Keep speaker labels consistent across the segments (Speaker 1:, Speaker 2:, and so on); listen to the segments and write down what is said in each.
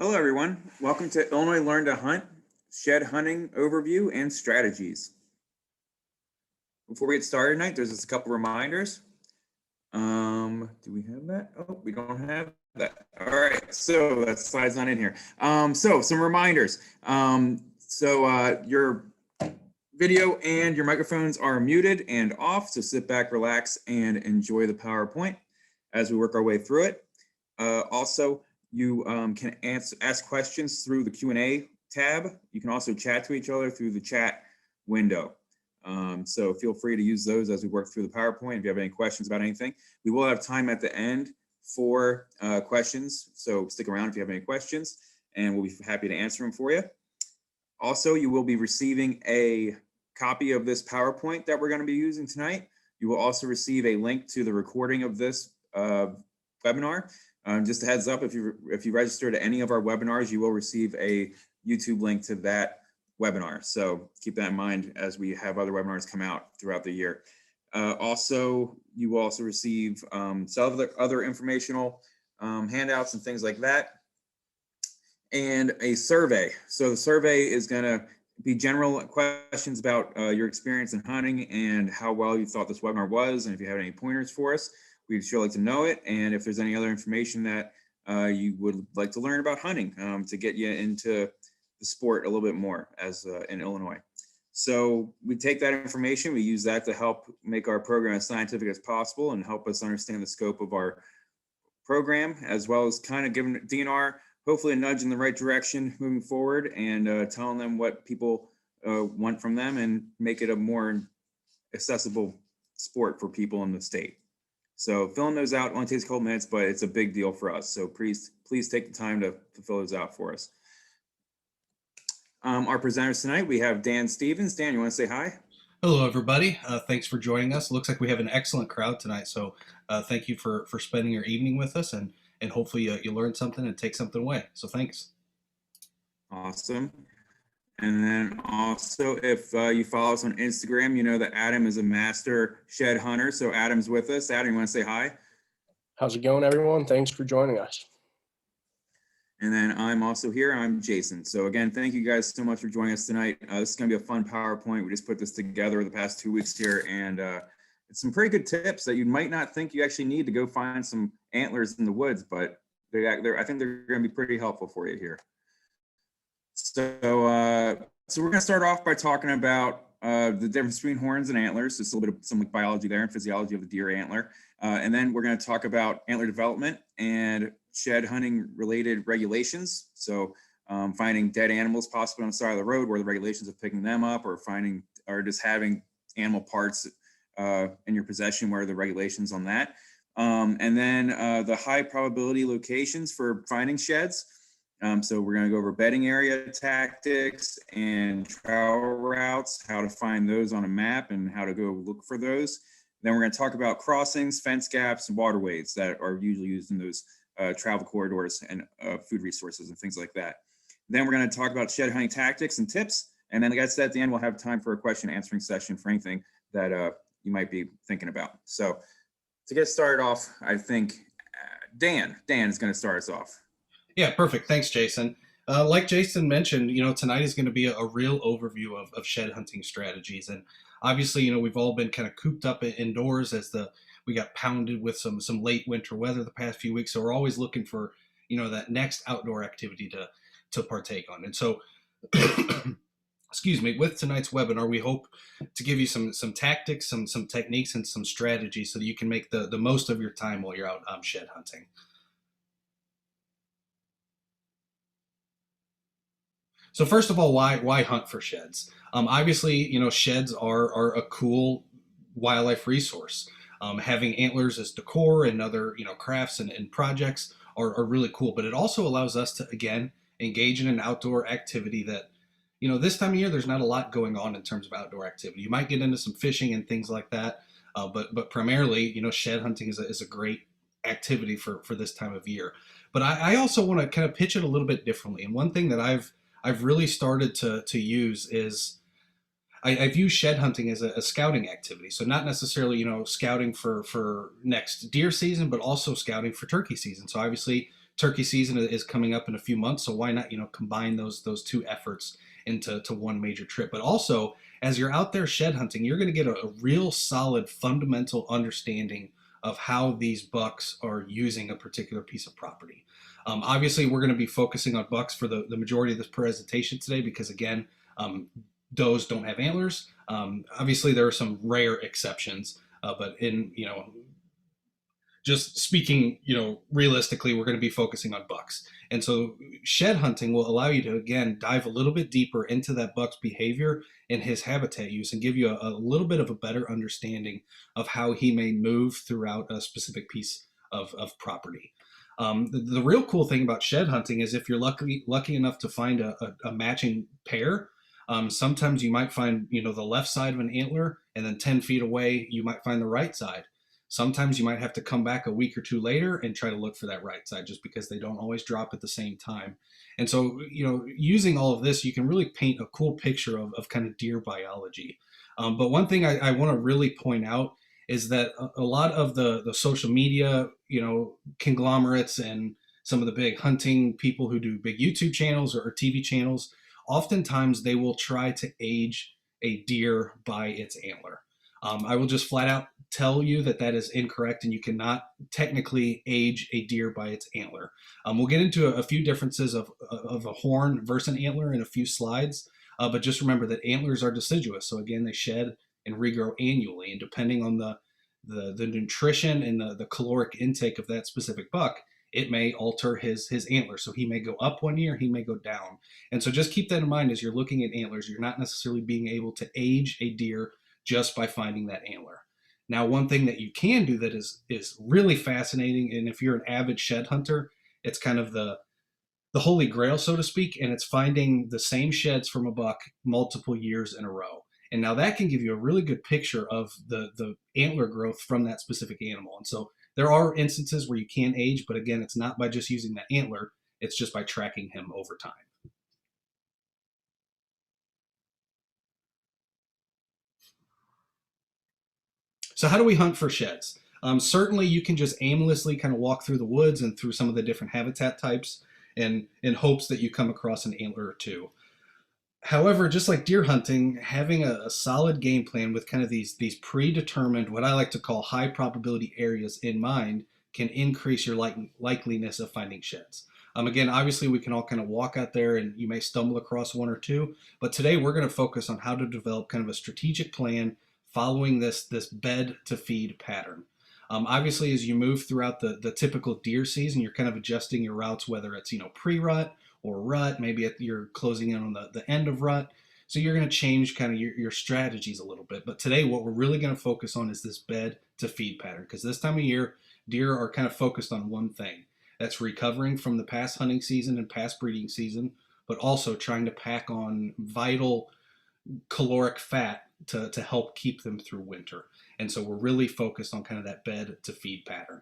Speaker 1: Hello, everyone. Welcome to Illinois Learn to Hunt, Shed Hunting Overview and Strategies. Before we get started tonight, there's just a couple reminders. Do we have that? Oh, we don't have that. All right, so that slide's not in here. So some reminders. Your video and your microphones are muted and off, so sit back, relax, and enjoy the PowerPoint as we work our way through it. Also, you can ask questions through the Q&A tab. You can also chat to each other through the chat window. So feel free to use those as we work through the PowerPoint. If you have any questions about anything, we will have time at the end for questions. So stick around if you have any questions, and we'll be happy to answer them for you. Also, you will be receiving a copy of this PowerPoint that we're going to be using tonight. You will also receive a link to the recording of this webinar. Just a heads up, if you register to any of our webinars, you will receive a YouTube link to that webinar. So keep that in mind as we have other webinars come out throughout the year. Also, you will also receive some other informational handouts and things like that, and a survey. So the survey is going to be general questions about your experience in hunting and how well you thought this webinar was, and if you have any pointers for us. We'd sure like to know it, and if there's any other information that you would like to learn about hunting to get you into the sport a little bit more as in Illinois. So we take that information, we use that to help make our program as scientific as possible and help us understand the scope of our program, as well as kind of giving DNR hopefully a nudge in the right direction moving forward, and telling them what people want from them and make it a more accessible sport for people in the state. So filling those out only takes a couple minutes, but it's a big deal for us. So please take the time to fill those out for us. Our presenters tonight, we have Dan Stevens. Dan, you want to say hi?
Speaker 2: Hello, everybody. Thanks for joining us. Looks like we have an excellent crowd tonight. So thank you for spending your evening with us, and hopefully you learn something and take something away. So thanks.
Speaker 1: Awesome. And then also, if you follow us on Instagram, you know that Adam is a master shed hunter. So Adam's with us. Adam, you want to say hi?
Speaker 3: How's it going, everyone? Thanks for joining us.
Speaker 1: And then I'm also here. I'm Jason. So again, thank you guys so much for joining us tonight. This is going to be a fun PowerPoint. We just put this together the past 2 weeks here, and it's some pretty good tips that you might not think you actually need to go find some antlers in the woods, but I think they're going to be pretty helpful for you here. So we're going to start off by talking about the difference between horns and antlers. Just a little bit of some biology there and physiology of the deer antler. And then we're going to talk about antler development and shed hunting related regulations. So finding dead animals possibly on the side of the road, where the regulations of picking them up, or just having animal parts in your possession, where are the regulations on that. And then the high probability locations for finding sheds. So we're going to go over bedding area tactics and travel routes, how to find those on a map and how to go look for those. Then we're going to talk about crossings, fence gaps, and waterways that are usually used in those travel corridors and food resources and things like that. Then we're going to talk about shed hunting tactics and tips. And then, like I said, at the end, we'll have time for a question answering session for anything that you might be thinking about. So to get started off, I think Dan is going to start us off.
Speaker 2: Yeah, perfect. Thanks, Jason. Like Jason mentioned, tonight is going to be a real overview of shed hunting strategies. And obviously, we've all been kind of cooped up indoors as we got pounded with some late winter weather the past few weeks. So we're always looking for, that next outdoor activity to partake on. And so, excuse me, with tonight's webinar, we hope to give you some tactics, some techniques, and some strategies so that you can make the most of your time while you're out shed hunting. So first of all, why hunt for sheds? Obviously, sheds are a cool wildlife resource. Having antlers as decor and other crafts and projects are really cool. But it also allows us to, again, engage in an outdoor activity that, this time of year there's not a lot going on in terms of outdoor activity. You might get into some fishing and things like that, but primarily, shed hunting is a great activity for this time of year. But I also want to kind of pitch it a little bit differently. And one thing that I've really started to use is I view shed hunting as a scouting activity. So not necessarily, scouting for next deer season, but also scouting for turkey season. So obviously turkey season is coming up in a few months, so why not, combine those two efforts into one major trip. But also, as you're out there shed hunting, you're going to get a real solid fundamental understanding of how these bucks are using a particular piece of property. Obviously, we're going to be focusing on bucks for the majority of this presentation today because, again, does don't have antlers. Obviously, there are some rare exceptions, but just speaking, realistically, we're going to be focusing on bucks. And so shed hunting will allow you to, again, dive a little bit deeper into that buck's behavior and his habitat use and give you a little bit of a better understanding of how he may move throughout a specific piece of property. The real cool thing about shed hunting is if you're lucky enough to find a matching pair, sometimes you might find, the left side of an antler, and then 10 feet away, you might find the right side. Sometimes you might have to come back a week or two later and try to look for that right side just because they don't always drop at the same time. And so, using all of this, you can really paint a cool picture of kind of deer biology. But one thing I want to really point out is that a lot of the social media, conglomerates and some of the big hunting people who do big YouTube channels or TV channels, oftentimes they will try to age a deer by its antler. I will just flat out tell you that is incorrect, and you cannot technically age a deer by its antler. We'll get into a few differences of a horn versus an antler in a few slides, but just remember that antlers are deciduous. So again, they shed and regrow annually, and depending on the nutrition and the caloric intake of that specific buck, it may alter his antler. So he may go up one year, he may go down. And so just keep that in mind as you're looking at antlers. You're not necessarily being able to age a deer just by finding that antler. Now, one thing that you can do that is really fascinating, and if you're an avid shed hunter, it's kind of the holy grail, so to speak, and it's finding the same sheds from a buck multiple years in a row. And now that can give you a really good picture of the antler growth from that specific animal. And so there are instances where you can age, but again, it's not by just using that antler, it's just by tracking him over time. So how do we hunt for sheds? Certainly you can just aimlessly kind of walk through the woods and through some of the different habitat types and in hopes that you come across an antler or two. However, just like deer hunting, having a solid game plan with kind of these predetermined, what I like to call high probability areas in mind, can increase your likeliness of finding sheds. Again, obviously we can all kind of walk out there and you may stumble across one or two, but today we're going to focus on how to develop kind of a strategic plan following this bed to feed pattern. Obviously, as you move throughout the typical deer season, you're kind of adjusting your routes, whether it's pre-rut or rut, maybe you're closing in on the end of rut. So you're going to change kind of your strategies a little bit. But today, what we're really going to focus on is this bed to feed pattern, because this time of year, deer are kind of focused on one thing. That's recovering from the past hunting season and past breeding season, but also trying to pack on vital caloric fat to help keep them through winter. And so we're really focused on kind of that bed to feed pattern.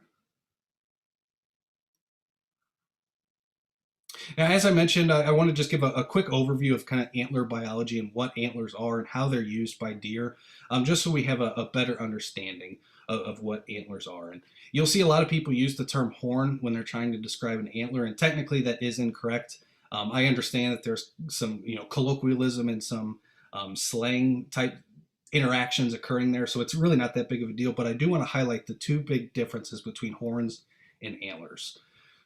Speaker 2: Now, as I mentioned, I want to just give a quick overview of kind of antler biology and what antlers are and how they're used by deer, just so we have a better understanding of what antlers are. And you'll see a lot of people use the term horn when they're trying to describe an antler, and technically that is incorrect. I understand that there's some colloquialism and some slang type interactions occurring there, so it's really not that big of a deal, but I do want to highlight the two big differences between horns and antlers.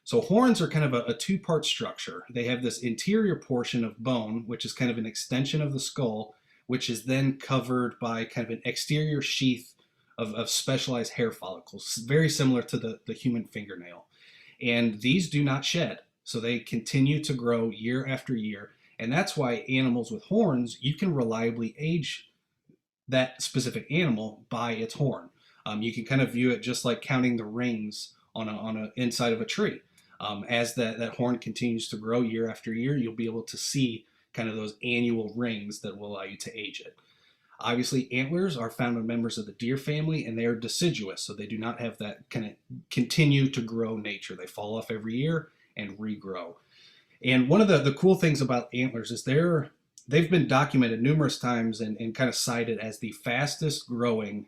Speaker 2: So horns are kind of a two-part structure. They have this interior portion of bone, which is kind of an extension of the skull, which is then covered by kind of an exterior sheath of specialized hair follicles, very similar to the human fingernail. And these do not shed, so they continue to grow year after year. And that's why animals with horns, you can reliably age that specific animal by its horn. You can kind of view it just like counting the rings on a inside of a tree. As that horn continues to grow year after year, you'll be able to see kind of those annual rings that will allow you to age it. Obviously, antlers are found in members of the deer family, and they are deciduous, so they do not have that kind of continue to grow nature. They fall off every year and regrow. And one of the cool things about antlers is they've been documented numerous times and kind of cited as the fastest growing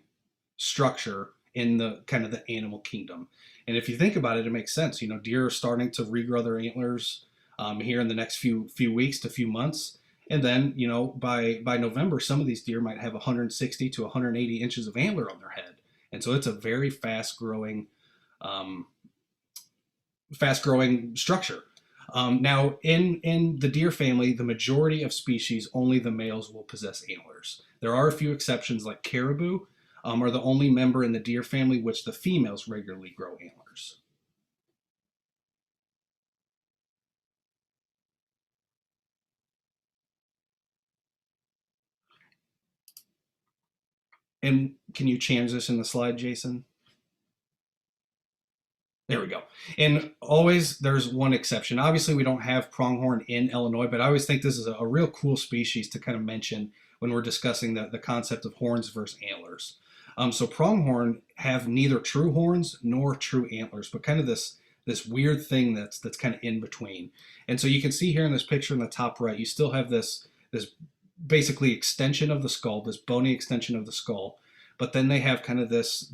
Speaker 2: structure in the kind of the animal kingdom. And if you think about it, it makes sense. You know, deer are starting to regrow their antlers here in the next few weeks to few months. And then, you know, by November, some of these deer might have 160 to 180 inches of antler on their head. And so it's a very um, fast growing structure. Now, in the deer family, the majority of species, only the males will possess antlers. There are a few exceptions, like caribou are the only member in the deer family which the females regularly grow antlers. And can you transition the slide, Jason? There we go. And always there's one exception. Obviously, we don't have pronghorn in Illinois, but I always think this is a real cool species to kind of mention when we're discussing the concept of horns versus antlers. So pronghorn have neither true horns nor true antlers, but kind of this weird thing that's kind of in between. And so you can see here in this picture in the top right, you still have this basically extension of the skull, this bony extension of the skull, but then they have kind of this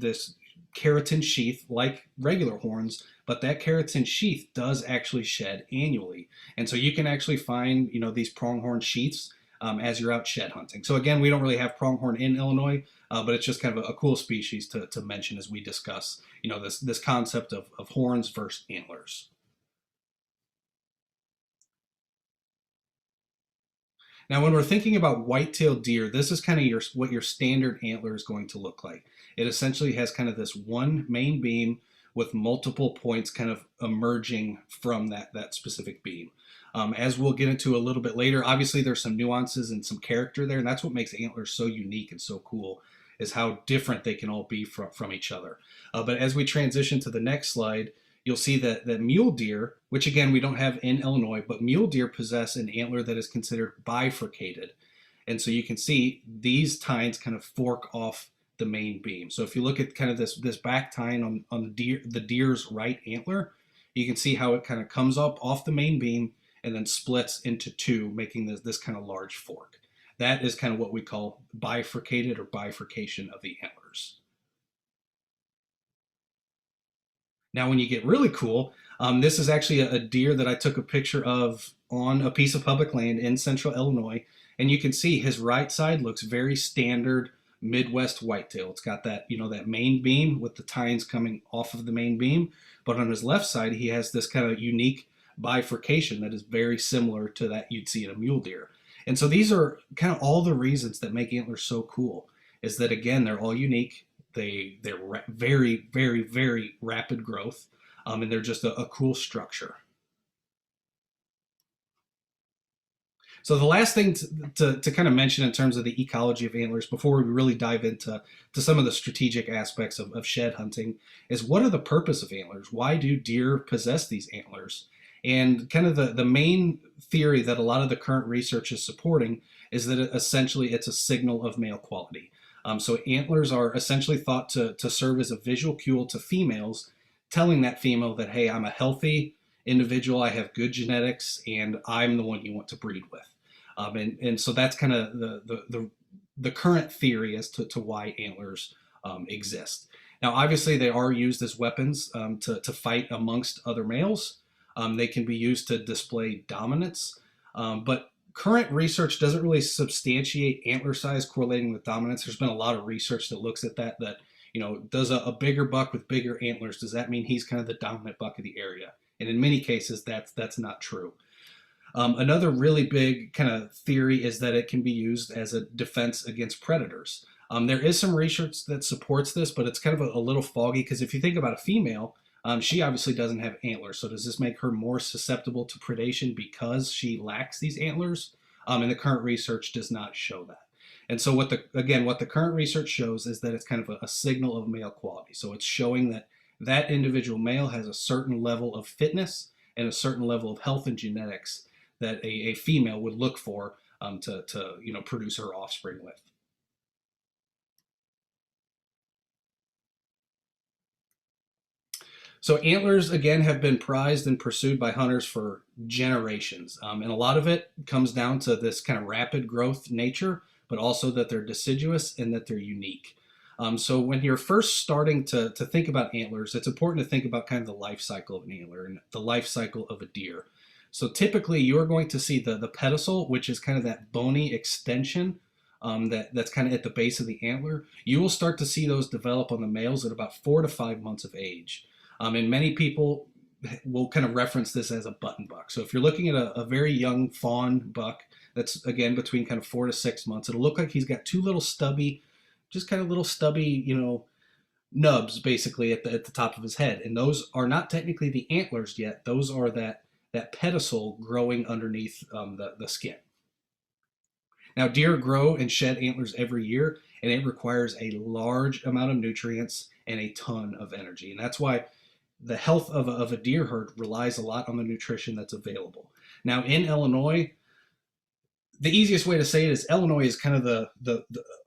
Speaker 2: keratin sheath like regular horns, but that keratin sheath does actually shed annually. And so you can actually find, you know, these pronghorn sheaths as you're out shed hunting. So again, we don't really have pronghorn in Illinois, but it's just kind of a cool species to mention as we discuss, you know, this concept of horns versus antlers. Now, when we're thinking about white-tailed deer, this is kind of what your standard antler is going to look like. It essentially has kind of this one main beam with multiple points kind of emerging from that specific beam. As we'll get into a little bit later, obviously there's some nuances and some character there, and that's what makes antlers so unique and so cool, is how different they can all be from each other. But as we transition to the next slide, you'll see that mule deer, which again we don't have in Illinois, but mule deer possess an antler that is considered bifurcated. And so you can see these tines kind of fork off the main beam. So if you look at kind of this back tine on the deer's right antler, you can see how it kind of comes up off the main beam and then splits into two, making this kind of large fork. That is kind of what we call bifurcated or bifurcation of the antlers. Now, when you get really cool, this is actually a deer that I took a picture of on a piece of public land in central Illinois. And you can see his right side looks very standard Midwest whitetail. It's got that, you know, that main beam with the tines coming off of the main beam. But on his left side, he has this kind of unique bifurcation that is very similar to that you'd see in a mule deer. And so these are kind of all the reasons that make antlers so cool, is that, again, they're all unique. They're very, very, very rapid growth, and they're just a cool structure. So the last thing to kind of mention in terms of the ecology of antlers before we really dive into some of the strategic aspects of shed hunting is, what are the purpose of antlers? Why do deer possess these antlers? And kind of the main theory that a lot of the current research is supporting is that essentially it's a signal of male quality. So antlers are essentially thought to serve as a visual cue to females, telling that female that, hey, I'm a healthy individual, I have good genetics, and I'm the one you want to breed with. And so that's kind of the current theory as to why antlers exist. Now, obviously, they are used as weapons to fight amongst other males. They can be used to display dominance, but current research doesn't really substantiate antler size correlating with dominance. There's been a lot of research that looks at that, you know, does a bigger buck with bigger antlers, does that mean he's kind of the dominant buck of the area? And in many cases, that's not true. Another really big kind of theory is that it can be used as a defense against predators. There is some research that supports this, but it's kind of a little foggy, because if you think about a female, she obviously doesn't have antlers. So does this make her more susceptible to predation because she lacks these antlers? And the current research does not show that. And so what the current research shows is that it's kind of a signal of male quality. So it's showing that that individual male has a certain level of fitness and a certain level of health and genetics that a female would look for to you know, produce her offspring with. So antlers, again, have been prized and pursued by hunters for generations. And a lot of it comes down to this kind of rapid growth nature, but also that they're deciduous and that they're unique. So when you're first starting to think about antlers, it's important to think about kind of the life cycle of an antler and the life cycle of a deer. So typically you're going to see the pedicel, which is kind of that bony extension that's kind of at the base of the antler. You will start to see those develop on the males at about 4 to 5 months of age. And many people will kind of reference this as a button buck. So if you're looking at a very young fawn buck, that's again between kind of 4 to 6 months, it'll look like he's got two little stubby, just kind of little stubby, nubs basically at the top of his head. And those are not technically the antlers yet. Those are that pedicel growing underneath the skin. Now, deer grow and shed antlers every year, and it requires a large amount of nutrients and a ton of energy. And that's why the health of a deer herd relies a lot on the nutrition that's available. Now, in Illinois, the easiest way to say it is Illinois is kind of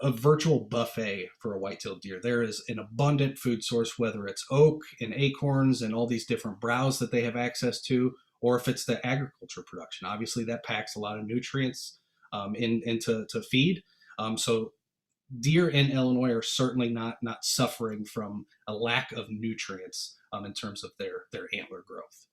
Speaker 2: a virtual buffet for a white-tailed deer. There is an abundant food source, whether it's oak and acorns and all these different browse that they have access to, or if it's the agriculture production. Obviously, that packs a lot of nutrients into feed. So deer in Illinois are certainly not suffering from a lack of nutrients in terms of their antler growth.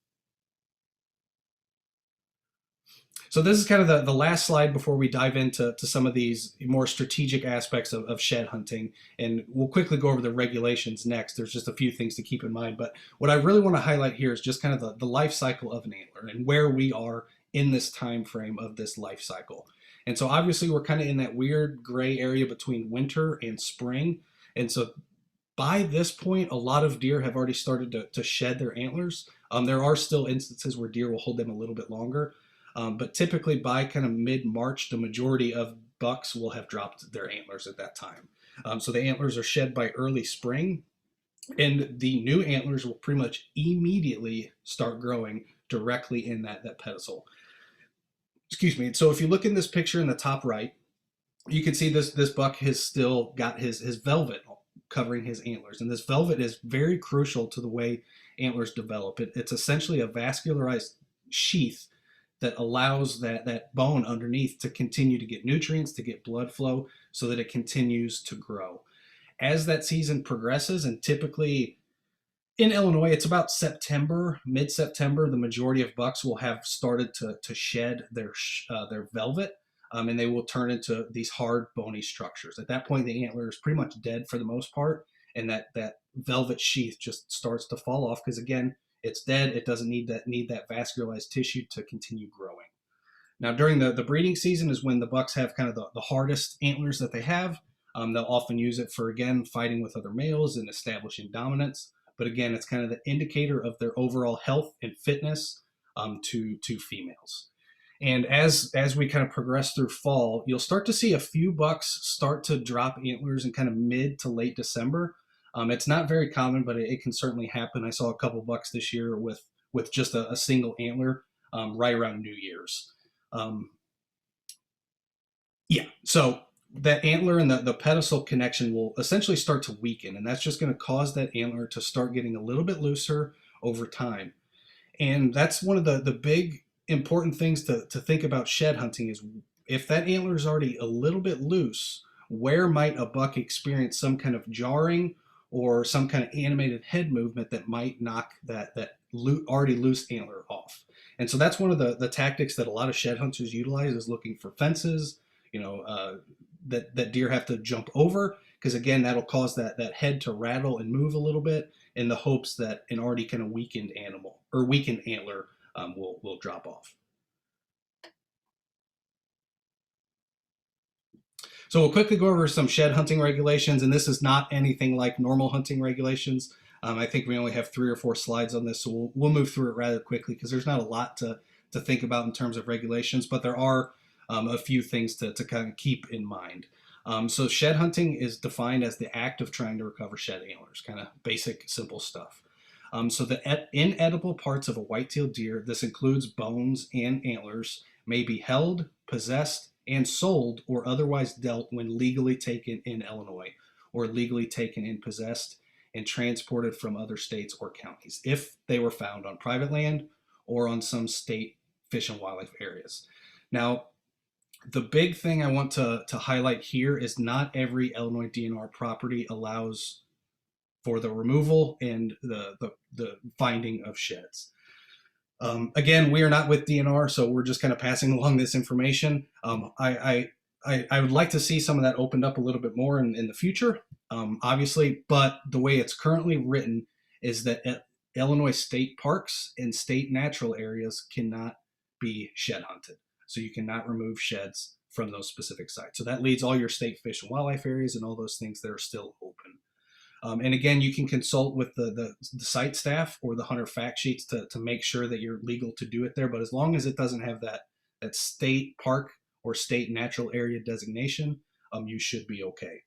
Speaker 2: So this is kind of the last slide before we dive into some of these more strategic aspects of shed hunting. And we'll quickly go over the regulations next. There's just a few things to keep in mind. But what I really want to highlight here is just kind of the life cycle of an antler and where we are in this time frame of this life cycle. And so obviously we're kind of in that weird gray area between winter and spring. And so by this point, a lot of deer have already started to shed their antlers. There are still instances where deer will hold them a little bit longer. But typically by kind of mid-March, the majority of bucks will have dropped their antlers at that time. So the antlers are shed by early spring, and the new antlers will pretty much immediately start growing directly in that pedicel. Excuse me. So if you look in this picture in the top right, you can see this buck has still got his velvet covering his antlers. And this velvet is very crucial to the way antlers develop. It's essentially a vascularized sheath that allows that bone underneath to continue to get nutrients, to get blood flow, so that it continues to grow. As that season progresses, and typically in Illinois, it's about September, mid-September, the majority of bucks will have started to shed their velvet, and they will turn into these hard, bony structures. At that point, the antler is pretty much dead for the most part, and that velvet sheath just starts to fall off because, again, it's dead. It doesn't need that vascularized tissue to continue growing. Now, during the breeding season is when the bucks have kind of the hardest antlers that they have. They'll often use it for, again, fighting with other males and establishing dominance. But again, it's kind of the indicator of their overall health and fitness to females. And as we kind of progress through fall, you'll start to see a few bucks start to drop antlers in kind of mid to late December. It's not very common, but it can certainly happen. I saw a couple bucks this year with just a single antler right around New Year's. So that antler and the pedicel connection will essentially start to weaken, and that's just going to cause that antler to start getting a little bit looser over time. And that's one of the big important things to think about shed hunting is if that antler is already a little bit loose, where might a buck experience some kind of jarring or some kind of animated head movement that might knock that already loose antler off. And so that's one of the tactics that a lot of shed hunters utilize is looking for fences, that deer have to jump over, because again, that'll cause that head to rattle and move a little bit in the hopes that an already kind of weakened antler will drop off. So we'll quickly go over some shed hunting regulations, and this is not anything like normal hunting regulations. I think we only have 3 or 4 slides on this, so we'll move through it rather quickly because there's not a lot to think about in terms of regulations, but there are a few things to kind of keep in mind. So shed hunting is defined as the act of trying to recover shed antlers, kind of basic, simple stuff. So the inedible parts of a white-tailed deer, this includes bones and antlers, may be held, possessed, and sold or otherwise dealt when legally taken in Illinois, or legally taken and possessed and transported from other states or counties, if they were found on private land or on some state fish and wildlife areas. Now, The big thing I want to highlight here is not every Illinois DNR property allows for the removal and the finding of sheds. Again, we are not with DNR, so we're just kind of passing along this information. I would like to see some of that opened up a little bit more in the future, obviously, but the way it's currently written is that Illinois state parks and state natural areas cannot be shed hunted. So you cannot remove sheds from those specific sites. So that leads all your state fish and wildlife areas and all those things that are still open. And again, you can consult with the site staff or the hunter fact sheets to make sure that you're legal to do it there. But as long as it doesn't have that state park or state natural area designation, you should be okay.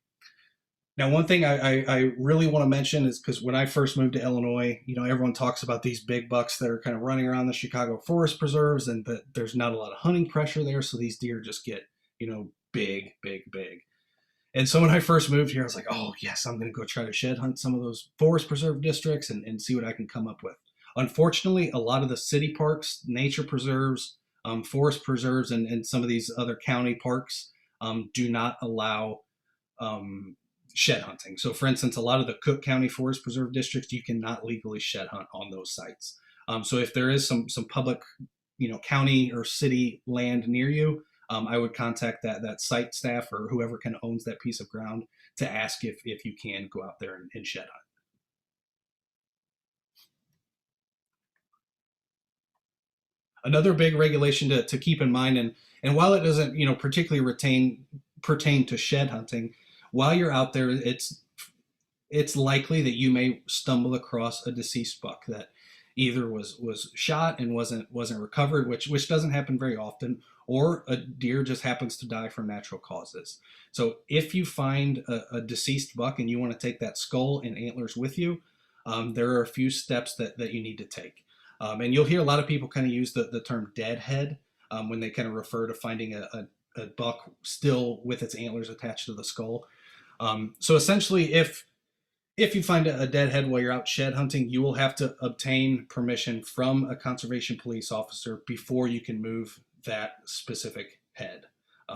Speaker 2: Now, one thing I really want to mention is because when I first moved to Illinois, everyone talks about these big bucks that are kind of running around the Chicago forest preserves and that there's not a lot of hunting pressure there. So these deer just get, big, big, big. And so when I first moved here, I was like, oh, yes, I'm going to go try to shed hunt some of those forest preserve districts and see what I can come up with. Unfortunately, a lot of the city parks, nature preserves, forest preserves, and some of these other county parks do not allow shed hunting. So for instance, a lot of the Cook County Forest Preserve districts, you cannot legally shed hunt on those sites. So if there is some public, county or city land near you, I would contact that site staff or whoever kind of owns that piece of ground to ask if you can go out there and shed hunt. Another big regulation to keep in mind, and while it doesn't particularly pertain to shed hunting, while you're out there, it's likely that you may stumble across a deceased buck that either was shot and wasn't recovered, which doesn't happen very often, or a deer just happens to die from natural causes. So if you find a deceased buck and you want to take that skull and antlers with you, there are a few steps that you need to take. And you'll hear a lot of people kind of use the term deadhead when they kind of refer to finding a buck still with its antlers attached to the skull. So essentially, if you find a deadhead while you're out shed hunting, you will have to obtain permission from a conservation police officer before you can move that specific head.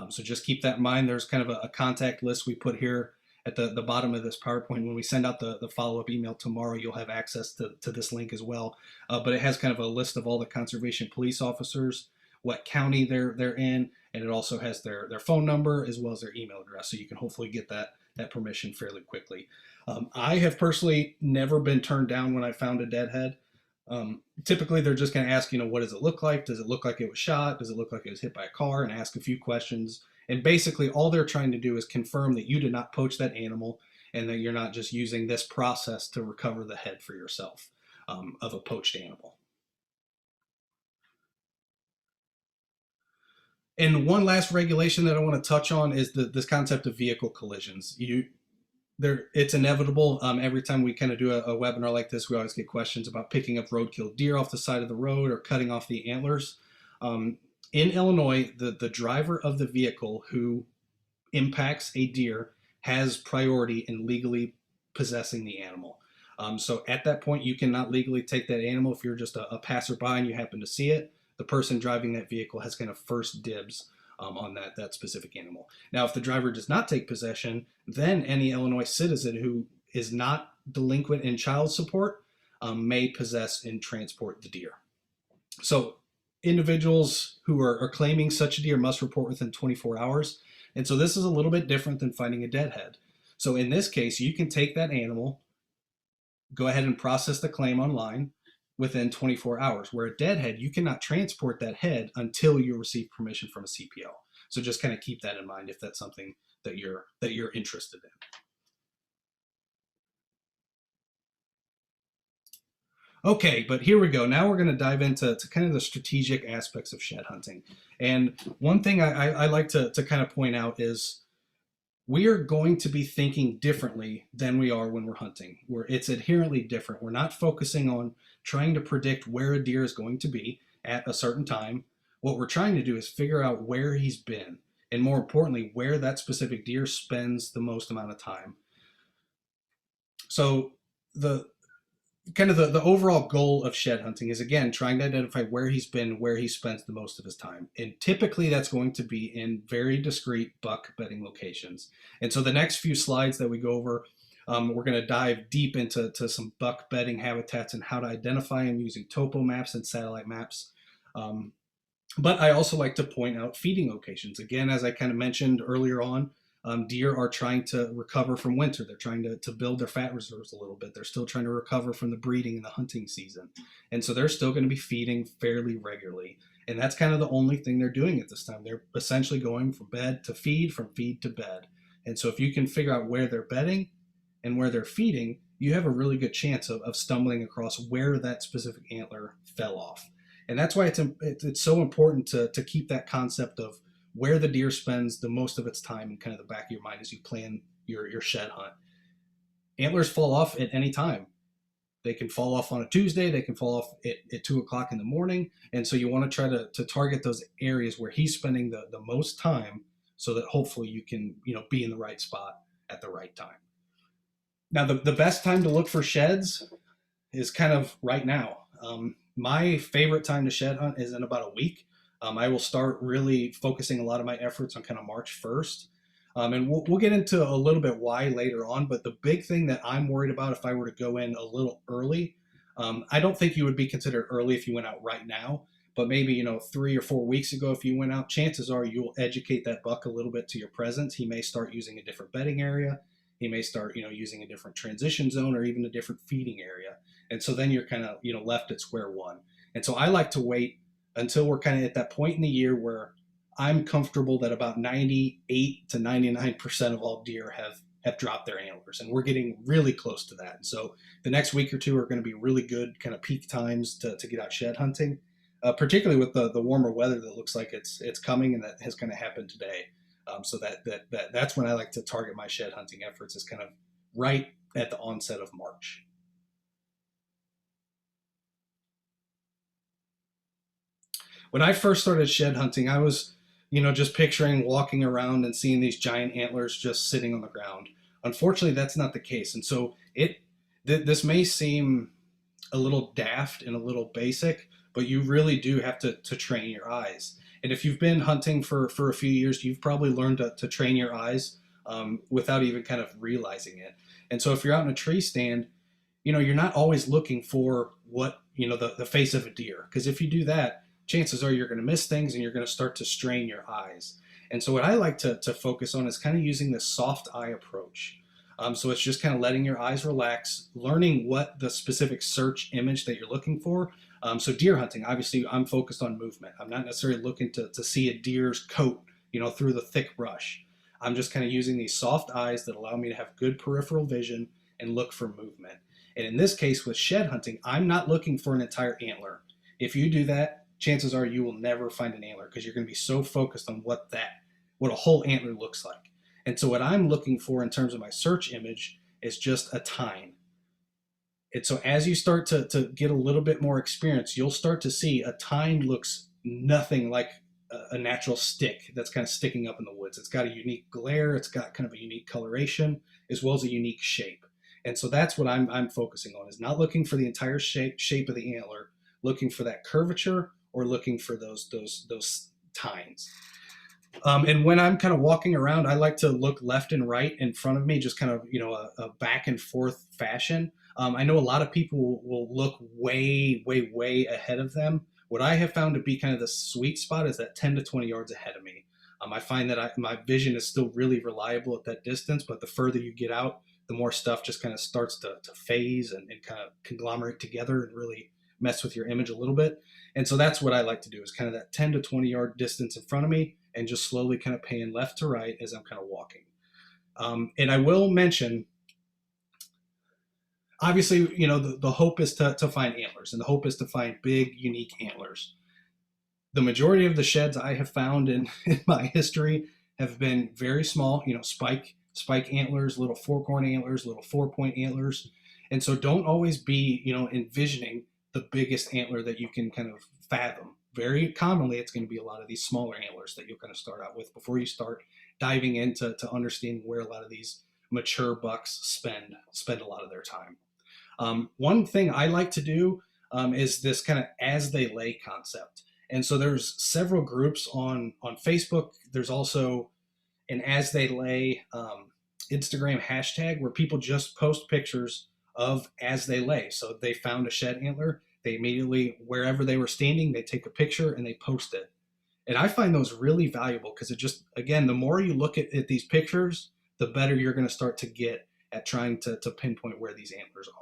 Speaker 2: So just keep that in mind. There's kind of a contact list we put here at the bottom of this PowerPoint. When we send out the follow-up email tomorrow, you'll have access to this link as well. But it has kind of a list of all the conservation police officers, what county they're in, and it also has their phone number as well as their email address. So you can hopefully get that permission fairly quickly. I have personally never been turned down when I found a deadhead. Typically, they're just going to ask, what does it look like? Does it look like it was shot? Does it look like it was hit by a car? And ask a few questions. And basically, all they're trying to do is confirm that you did not poach that animal and that you're not just using this process to recover the head for yourself of a poached animal. And one last regulation that I want to touch on is this concept of vehicle collisions. It's inevitable. Every time we kind of do a webinar like this, we always get questions about picking up roadkill deer off the side of the road or cutting off the antlers. In Illinois, the driver of the vehicle who impacts a deer has priority in legally possessing the animal. So at that point, you cannot legally take that animal if you're just a passerby and you happen to see it. The person driving that vehicle has kind of first dibs on that specific animal. Now, if the driver does not take possession, then any Illinois citizen who is not delinquent in child support may possess and transport the deer. So individuals who are claiming such a deer must report within 24 hours. And so this is a little bit different than finding a deadhead. So in this case, you can take that animal, go ahead and process the claim online within 24 hours, where a deadhead, you cannot transport that head until you receive permission from a CPO. So just kind of keep that in mind if that's something that you're interested in. Okay, but here we go. Now we're going to dive into kind of the strategic aspects of shed hunting. And one thing I like to kind of point out is we are going to be thinking differently than we are when we're hunting, where it's inherently different. We're not focusing on trying to predict where a deer is going to be at a certain time. What we're trying to do is figure out where he's been, and more importantly, where that specific deer spends the most amount of time. So kind of the overall goal of shed hunting is, again, trying to identify where he's been, where he spends the most of his time. And typically that's going to be in very discrete buck bedding locations. And so the next few slides that we go over, we're going to dive deep into some buck bedding habitats and how to identify them using topo maps and satellite maps. But I also like to point out feeding locations. Again, as I kind of mentioned earlier on, deer are trying to recover from winter. They're trying to build their fat reserves a little bit. They're still trying to recover from the breeding and the hunting season. And so they're still going to be feeding fairly regularly. And that's kind of the only thing they're doing at this time. They're essentially going from bed to feed, from feed to bed. And so if you can figure out where they're bedding and where they're feeding, you have a really good chance of stumbling across where that specific antler fell off. And that's why it's so important to keep that concept of where the deer spends the most of its time in kind of the back of your mind as you plan your shed hunt. Antlers fall off at any time. They can fall off on a Tuesday. They can fall off at 2 o'clock in the morning. And so you want to try to target those areas where he's spending the most time, so that hopefully you can, be in the right spot at the right time. Now, the best time to look for sheds is kind of right now. My favorite time to shed hunt is in about a week. I will start really focusing a lot of my efforts on kind of March 1st. And we'll get into a little bit why later on. But the big thing that I'm worried about if I were to go in a little early, I don't think you would be considered early if you went out right now. But maybe, 3 or 4 weeks ago, if you went out, chances are you'll educate that buck a little bit to your presence. He may start using a different bedding area. He may start, using a different transition zone or even a different feeding area. And so then you're kind of, left at square one. And so I like to wait until we're kind of at that point in the year where I'm comfortable that about 98 to 99% of all deer have dropped their antlers. And we're getting really close to that. And so the next week or two are going to be really good kind of peak times to get out shed hunting, particularly with the warmer weather that looks like it's coming, and that has kind of happened today. So that's when I like to target my shed hunting efforts, is kind of right at the onset of March. When I first started shed hunting, I was, just picturing walking around and seeing these giant antlers just sitting on the ground. Unfortunately, that's not the case. And so this may seem a little daft and a little basic, but you really do have to train your eyes. And if you've been hunting for a few years, you've probably learned to train your eyes without even kind of realizing it. And so if you're out in a tree stand, you're not always looking for what, the face of a deer. Because if you do that, chances are you're going to miss things and you're going to start to strain your eyes. And so what I like to focus on is kind of using this soft eye approach. So it's just kind of letting your eyes relax, learning what the specific search image that you're looking for. So deer hunting, obviously I'm focused on movement. I'm not necessarily looking to see a deer's coat, through the thick brush. I'm just kind of using these soft eyes that allow me to have good peripheral vision and look for movement. And in this case with shed hunting, I'm not looking for an entire antler. If you do that, chances are you will never find an antler, because you're going to be so focused on what a whole antler looks like. And so what I'm looking for in terms of my search image is just a tine. And so as you start to get a little bit more experience, you'll start to see a tine looks nothing like a natural stick that's kind of sticking up in the woods. It's got a unique glare. It's got kind of a unique coloration as well as a unique shape. And so that's what I'm focusing on, is not looking for the entire shape of the antler, looking for that curvature, or looking for those tines. And when I'm kind of walking around, I like to look left and right in front of me, just kind of, a back and forth fashion. I know a lot of people will look way, way, way ahead of them. What I have found to be kind of the sweet spot is that 10 to 20 yards ahead of me. I find that my vision is still really reliable at that distance, but the further you get out, the more stuff just kind of starts to phase and kind of conglomerate together and really mess with your image a little bit. And so that's what I like to do, is kind of that 10 to 20 yard distance in front of me, and just slowly kind of pan left to right as I'm kind of walking. And I will mention, obviously, the hope is to find antlers, and the hope is to find big, unique antlers. The majority of the sheds I have found in my history have been very small, spike antlers, little fork-horn antlers, little 4-point antlers. And so don't always be, envisioning the biggest antler that you can kind of fathom. Very commonly, it's going to be a lot of these smaller antlers that you'll kind of start out with before you start diving into understanding where a lot of these mature bucks spend a lot of their time. One thing I like to do is this kind of as they lay concept. And so there's several groups on Facebook. There's also an as they lay Instagram hashtag where people just post pictures of as they lay. So they found a shed antler. They immediately, wherever they were standing, they take a picture and they post it. And I find those really valuable because it just, again, the more you look at these pictures, the better you're going to start to get at trying to pinpoint where these antlers are.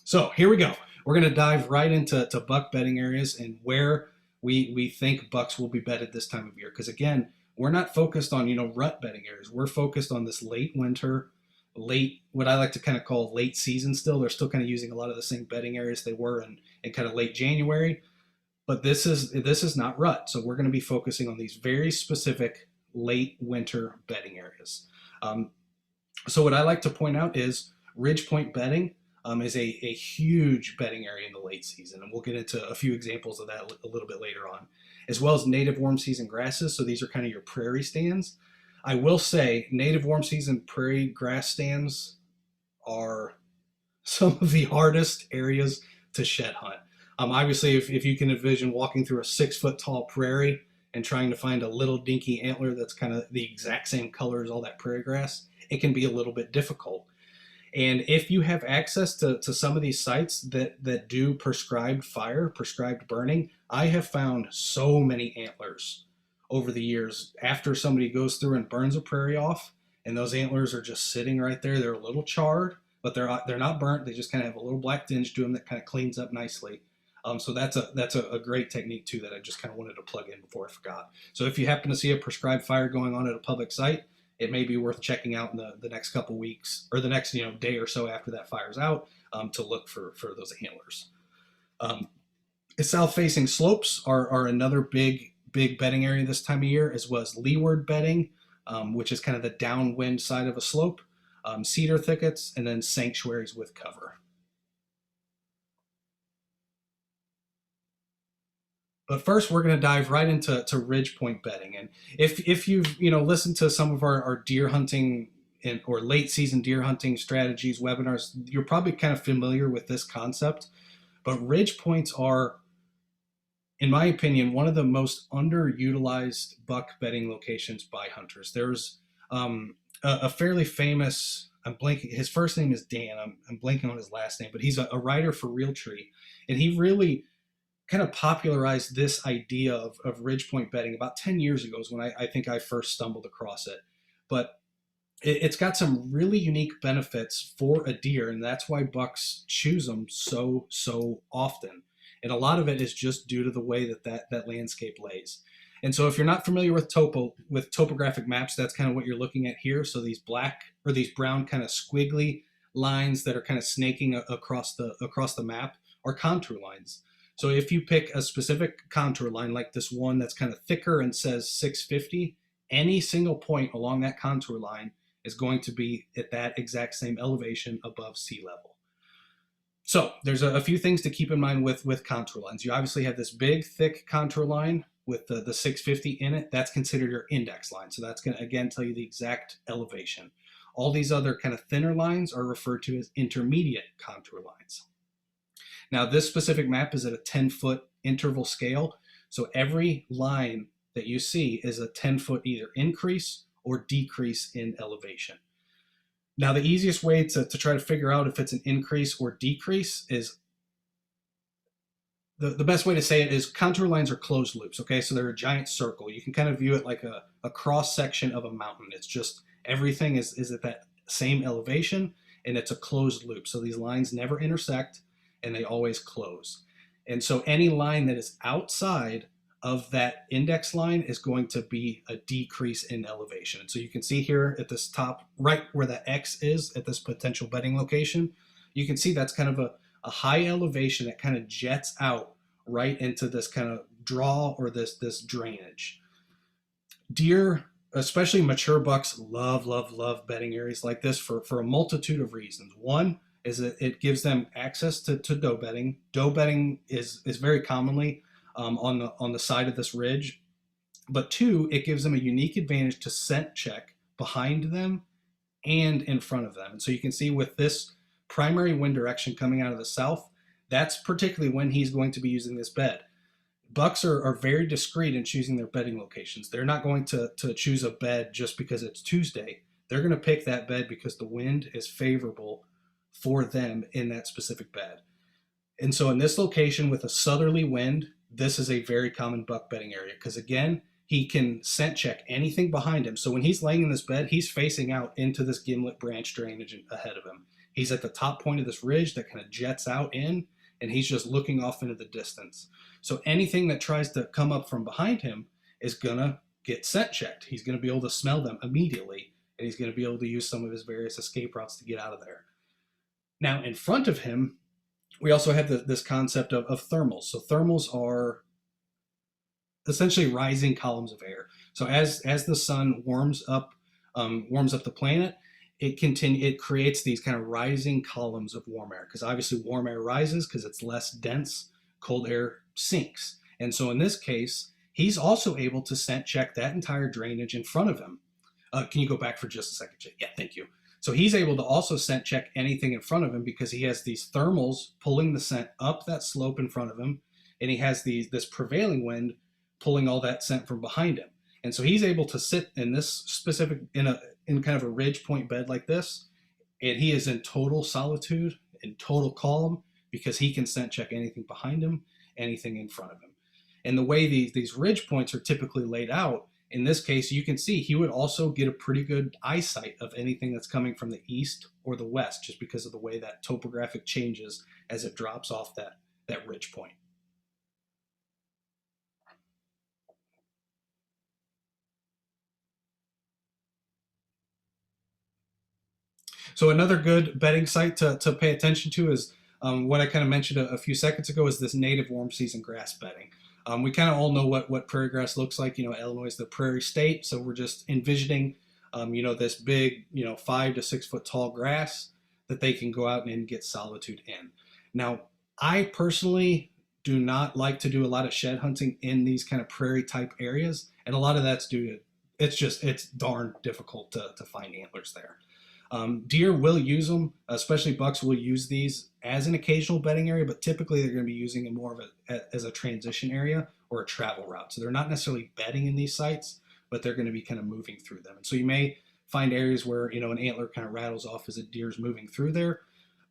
Speaker 2: So here we go. We're going to dive right into buck bedding areas and where we think bucks will be bedded this time of year. Because again, we're not focused on, rut bedding areas. We're focused on this late winter, what I like to kind of call late season still. They're still kind of using a lot of the same bedding areas they were in kind of late January. But this is not rut. So we're going to be focusing on these very specific late winter bedding areas. So what I like to point out is ridge point bedding is a huge bedding area in the late season. And we'll get into a few examples of that a little bit later on, as well as native warm season grasses. So these are kind of your prairie stands. I will say native warm season prairie grass stands are some of the hardest areas to shed hunt. Obviously, if you can envision walking through a 6-foot tall prairie and trying to find a little dinky antler that's kind of the exact same color as all that prairie grass, it can be a little bit difficult. And if you have access to some of these sites that do prescribed burning, I have found so many antlers over the years after somebody goes through and burns a prairie off, and those antlers are just sitting right there. They're a little charred, but they're not burnt. They just kind of have a little black tinge to them that kind of cleans up nicely. So that's a great technique too that I just kind of wanted to plug in before I forgot. So if you happen to see a prescribed fire going on at a public site, it may be worth checking out in the next couple weeks or the next day or so after that fire's out to look for those antlers. South-facing slopes are another big bedding area this time of year, as well as leeward bedding, which is kind of the downwind side of a slope, cedar thickets, and then sanctuaries with cover. But first, we're going to dive right into ridge point bedding. And if you've listened to some of our deer hunting or late season deer hunting strategies webinars, you're probably kind of familiar with this concept. But ridge points are, in my opinion, one of the most underutilized buck bedding locations by hunters. There's a fairly famous, I'm blanking, his first name is Dan. I'm blanking on his last name, but he's a writer for Realtree, and he really kind of popularized this idea of ridge point bedding about 10 years ago is when I think I first stumbled across it. But it's got some really unique benefits for a deer, and that's why bucks choose them so often. And a lot of it is just due to the way that landscape lays. And so if you're not familiar with topographic maps, that's kind of what you're looking at here. So these black or these brown kind of squiggly lines that are kind of snaking across the map are contour lines. So if you pick a specific contour line like this one that's kind of thicker and says 650, any single point along that contour line is going to be at that exact same elevation above sea level. So there's a few things to keep in mind with contour lines. You obviously have this big, thick contour line with the 650 in it. That's considered your index line. So that's going to, again, tell you the exact elevation. All these other kind of thinner lines are referred to as intermediate contour lines. Now, this specific map is at a 10-foot interval scale. So every line that you see is a 10-foot either increase or decrease in elevation. Now, the easiest way to try to figure out if it's an increase or decrease is, the best way to say it is contour lines are closed loops, okay? So they're a giant circle. You can kind of view it like a cross-section of a mountain. It's just everything is at that same elevation, and it's a closed loop. So these lines never intersect, and they always close. And so any line that is outside of that index line is going to be a decrease in elevation. And so you can see here at this top, right where the X is at this potential bedding location, you can see that's kind of a high elevation that kind of jets out right into this kind of draw or this drainage. Deer, especially mature bucks, love bedding areas like this for a multitude of reasons. One is that it gives them access to doe bedding. Doe bedding is very commonly on the side of this ridge. But two, it gives them a unique advantage to scent check behind them and in front of them. And so you can see with this primary wind direction coming out of the south, that's particularly when he's going to be using this bed. Bucks are very discreet in choosing their bedding locations. They're not going to choose a bed just because it's Tuesday. They're going to pick that bed because the wind is favorable for them in that specific bed. And so in this location with a southerly wind, this is a very common buck bedding area because, again, he can scent check anything behind him. So when he's laying in this bed, he's facing out into this gimlet branch drainage ahead of him. He's at the top point of this ridge that kind of jets out in, and he's just looking off into the distance. So anything that tries to come up from behind him is going to get scent checked. He's going to be able to smell them immediately, and he's going to be able to use some of his various escape routes to get out of there. Now, in front of him, we also have this concept of thermals. So thermals are essentially rising columns of air. So as the sun warms up the planet, it creates these kind of rising columns of warm air, because obviously warm air rises because it's less dense, cold air sinks. And so in this case, he's also able to scent check that entire drainage in front of him. Can you go back for just a second, Jay? Yeah, thank you. So he's able to also scent check anything in front of him because he has these thermals pulling the scent up that slope in front of him, and he has this prevailing wind pulling all that scent from behind him. And so he's able to sit in this specific, in kind of a ridge point bed like this, and he is in total solitude and total calm because he can scent check anything behind him, anything in front of him. And the way these ridge points are typically laid out, in this case, you can see he would also get a pretty good eyesight of anything that's coming from the east or the west, just because of the way that topographic changes as it drops off that ridge point. So another good bedding site to pay attention to is what I kind of mentioned a few seconds ago, is this native warm season grass bedding. We kind of all know what prairie grass looks like. Illinois is the prairie state, so we're just envisioning, this big, 5 to 6 foot tall grass that they can go out and get solitude in. Now, I personally do not like to do a lot of shed hunting in these kind of prairie type areas, and a lot of that's due to it's darn difficult to find antlers there. Deer will use them, especially bucks will use these as an occasional bedding area, but typically they're going to be using it more as a transition area or a travel route. So they're not necessarily bedding in these sites, but they're going to be kind of moving through them. And so you may find areas where, an antler kind of rattles off as a deer's moving through there.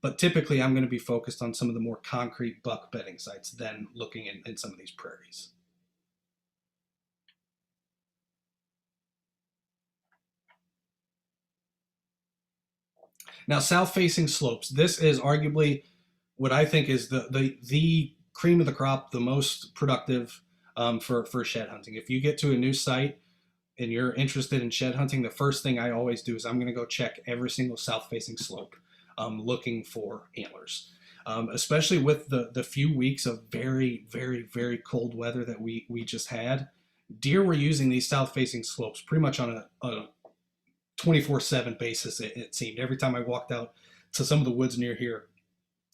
Speaker 2: But typically I'm going to be focused on some of the more concrete buck bedding sites than looking in some of these prairies. Now, south-facing slopes. This is arguably what I think is the cream of the crop, the most productive for shed hunting. If you get to a new site and you're interested in shed hunting, the first thing I always do is I'm going to go check every single south-facing slope, looking for antlers. Especially with the few weeks of very, very, very cold weather that we just had, deer were using these south-facing slopes pretty much on a 24/7 basis. It seemed every time I walked out to some of the woods near here,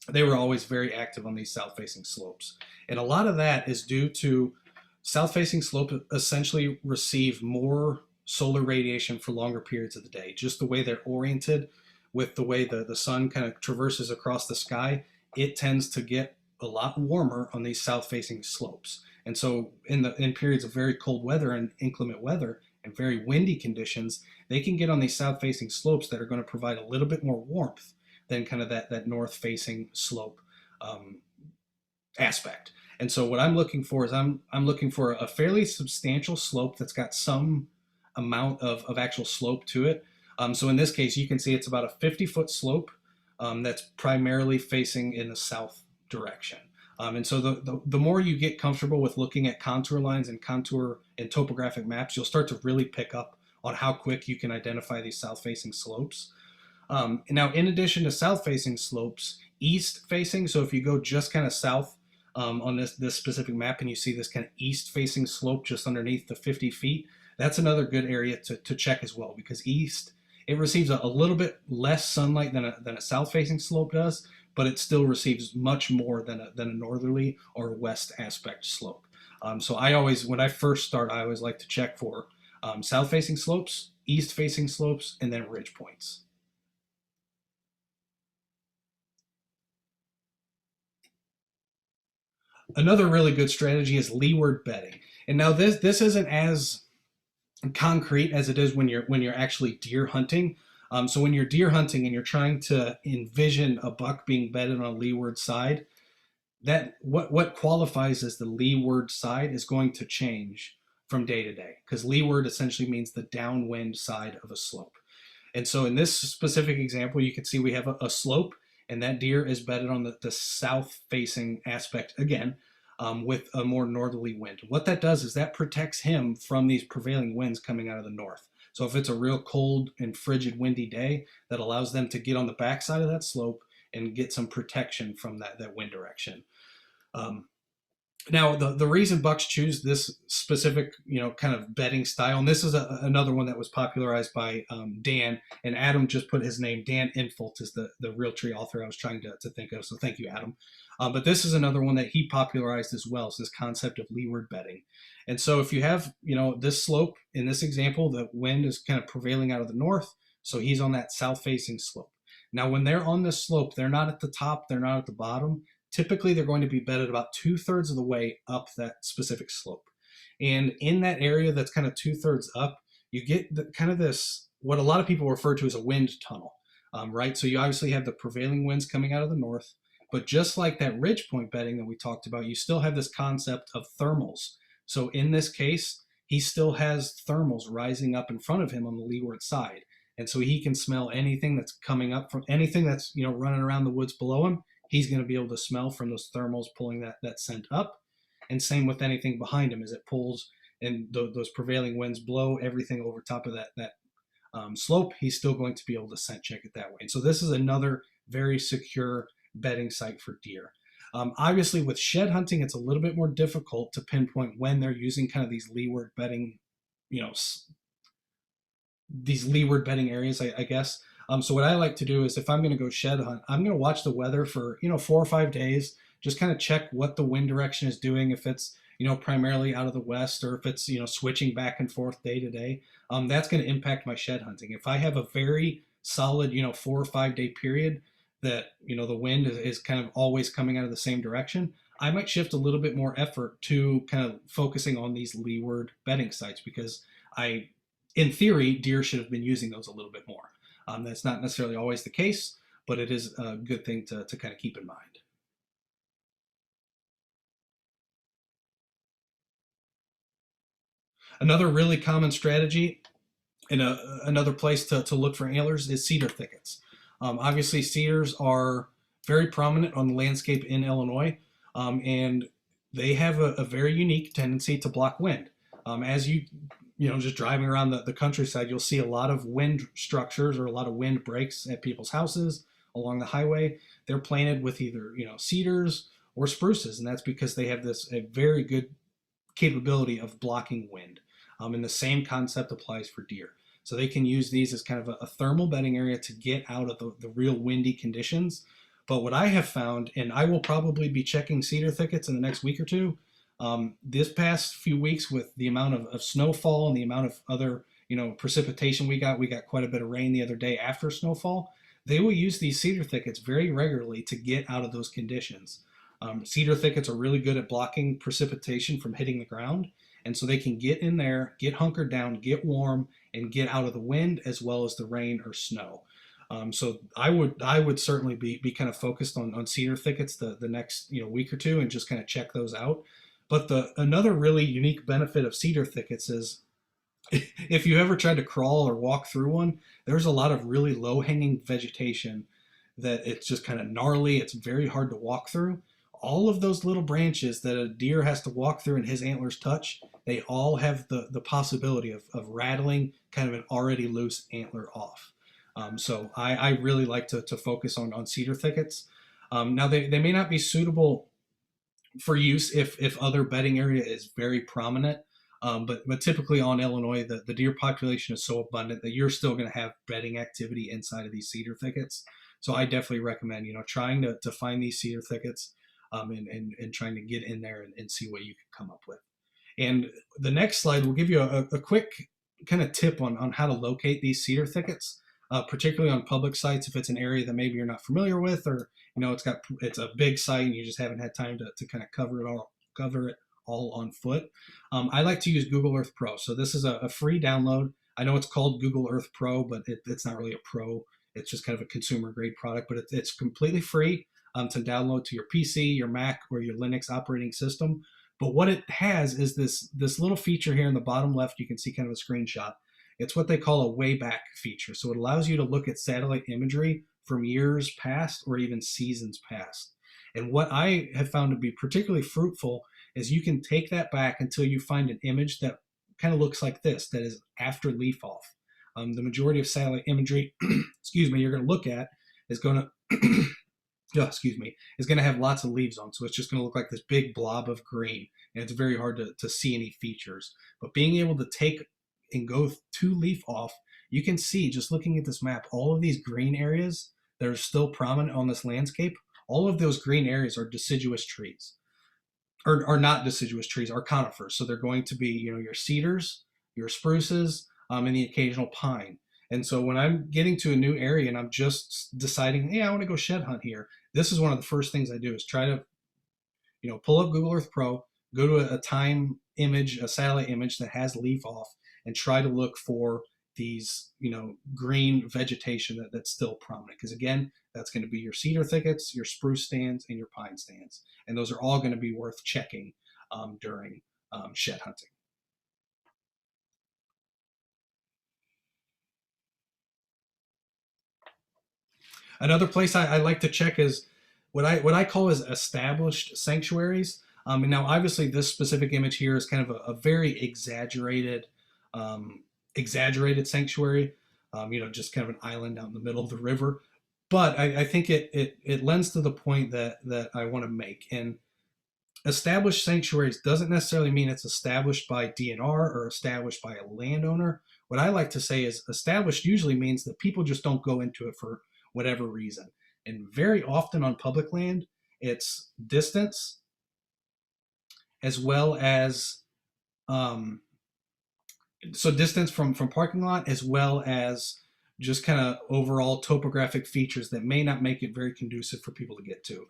Speaker 2: they were always very active on these south-facing slopes. And a lot of that is due to south-facing slopes essentially receive more solar radiation for longer periods of the day. Just the way they're oriented with the way the sun kind of traverses across the sky, it tends to get a lot warmer on these south-facing slopes. And so in periods of very cold weather and inclement weather and very windy conditions, they can get on these south-facing slopes that are going to provide a little bit more warmth than kind of that north-facing slope aspect. And so what I'm looking for is I'm looking for a fairly substantial slope that's got some amount of actual slope to it. So in this case, you can see it's about a 50-foot slope that's primarily facing in the south direction. And so the more you get comfortable with looking at contour lines and contour and topographic maps, you'll start to really pick up on how quick you can identify these south-facing slopes. Now, in addition to south-facing slopes, east-facing, so if you go just kind of south on this specific map and you see this kind of east-facing slope just underneath the 50 feet, that's another good area to check as well, because east, it receives a little bit less sunlight than a south-facing slope does, but it still receives much more than a northerly or west aspect slope. So when I first start, I always like to check for south-facing slopes, east-facing slopes, and then ridge points. Another really good strategy is leeward bedding. And now this isn't as concrete as it is when you're actually deer hunting. So when you're deer hunting and you're trying to envision a buck being bedded on a leeward side, that what qualifies as the leeward side is going to change from day to day, because leeward essentially means the downwind side of a slope. And so in this specific example, you can see we have a slope, and that deer is bedded on the south facing aspect again, with a more northerly wind. What that does is that protects him from these prevailing winds coming out of the north. So if it's a real cold and frigid windy day, that allows them to get on the backside of that slope and get some protection from that wind direction. Now, the reason bucks choose this specific, kind of bedding style, and this is another one that was popularized by Dan, and Adam just put his name. Dan Infalt is the Realtree author I was trying to think of, so thank you, Adam. But this is another one that he popularized as well, is this concept of leeward bedding. And so if you have, this slope, in this example, the wind is kind of prevailing out of the north, so he's on that south-facing slope. Now, when they're on this slope, they're not at the top, they're not at the bottom. Typically, they're going to be bedded about 2/3 of the way up that specific slope. And in that area that's kind of 2/3 up, you get kind of this, what a lot of people refer to as a wind tunnel, right? So you obviously have the prevailing winds coming out of the north, but just like that ridge point bedding that we talked about, you still have this concept of thermals. So in this case, he still has thermals rising up in front of him on the leeward side. And so he can smell anything that's coming up from anything that's, running around the woods below him. He's going to be able to smell from those thermals pulling that scent up. And same with anything behind him as it pulls and those prevailing winds blow everything over top of that slope. He's still going to be able to scent check it that way. And so this is another very secure bedding site for deer. Obviously, with shed hunting, it's a little bit more difficult to pinpoint when they're using kind of these leeward bedding, these leeward bedding areas, I guess. So what I like to do is, if I'm going to go shed hunt, I'm going to watch the weather for 4 or 5 days, just kind of check what the wind direction is doing, if it's primarily out of the west, or if it's switching back and forth day to day. That's going to impact my shed hunting. If I have a very solid 4 or 5 day period that the wind is kind of always coming out of the same direction, I might shift a little bit more effort to kind of focusing on these leeward bedding sites, because in theory, deer should have been using those a little bit more. That's not necessarily always the case, but it is a good thing to kind of keep in mind. Another really common strategy and another place to look for antlers is cedar thickets. Obviously, cedars are very prominent on the landscape in Illinois, and they have a very unique tendency to block wind. As just driving around the countryside, you'll see a lot of wind structures or a lot of wind breaks at people's houses along the highway. They're planted with either, cedars or spruces, and that's because they have a very good capability of blocking wind. And the same concept applies for deer. So they can use these as kind of a thermal bedding area to get out of the real windy conditions. But what I have found, and I will probably be checking cedar thickets in the next week or two, this past few weeks, with the amount of snowfall and the amount of other precipitation we got quite a bit of rain the other day after snowfall. They will use these cedar thickets very regularly to get out of those conditions. Cedar thickets are really good at blocking precipitation from hitting the ground, and so they can get in there, get hunkered down, get warm, and get out of the wind as well as the rain or snow. So I would certainly be kind of focused on cedar thickets the next week or two, and just kind of check those out. But another really unique benefit of cedar thickets is, if you ever tried to crawl or walk through one, there's a lot of really low-hanging vegetation that it's just kind of gnarly. It's very hard to walk through. All of those little branches that a deer has to walk through and his antlers touch, they all have the possibility of rattling kind of an already loose antler off. So I really like to focus on cedar thickets. Now, they may not be suitable for use if other bedding area is very prominent. But typically on Illinois, the deer population is so abundant that you're still going to have bedding activity inside of these cedar thickets. So I definitely recommend, trying to find these cedar thickets, and trying to get in there and see what you can come up with. And the next slide will give you a quick kind of tip on how to locate these cedar thickets. particularly on public sites if it's an area that maybe you're not familiar with, or it's a big site and you just haven't had time to kind of cover it all on foot. I like to use Google Earth Pro. So this is a free download. I know it's called Google Earth Pro, but it's not really a pro. It's just kind of a consumer grade product, but it's completely free to download to your PC, your Mac, or your Linux operating system. But what it has is this little feature here in the bottom left. You can see kind of a screenshot. It's what they call a wayback feature. So it allows you to look at satellite imagery from years past or even seasons past. And what I have found to be particularly fruitful is you can take that back until you find an image that kind of looks like this, that is after leaf off. The majority of satellite imagery, excuse me, you're going to look at is going to, is going to have lots of leaves on. So it's just going to look like this big blob of green, and it's very hard to see any features. But being able to take and go to leaf off, you can see just looking at this map, all of these green areas that are still prominent on this landscape, all of those green areas are deciduous trees. Or are not deciduous trees, are conifers. So they're going to be, your cedars, your spruces, and the occasional pine. And so when I'm getting to a new area and I'm just deciding, hey, I want to go shed hunt here, this is one of the first things I do is try to, pull up Google Earth Pro, go to a time image, a satellite image that has leaf off, and try to look for these, green vegetation that's still prominent. Because again, that's going to be your cedar thickets, your spruce stands, and your pine stands. And those are all going to be worth checking during shed hunting. Another place I like to check is what I call is established sanctuaries. And now, obviously, this specific image here is kind of a very exaggerated sanctuary. Just kind of an island out in the middle of the river. But I think it lends to the point that I want to make. And established sanctuaries doesn't necessarily mean it's established by DNR or established by a landowner. What I like to say is established usually means that people just don't go into it for whatever reason. And very often on public land, it's distance as well as distance from parking lot, as well as just kind of overall topographic features that may not make it very conducive for people to get to.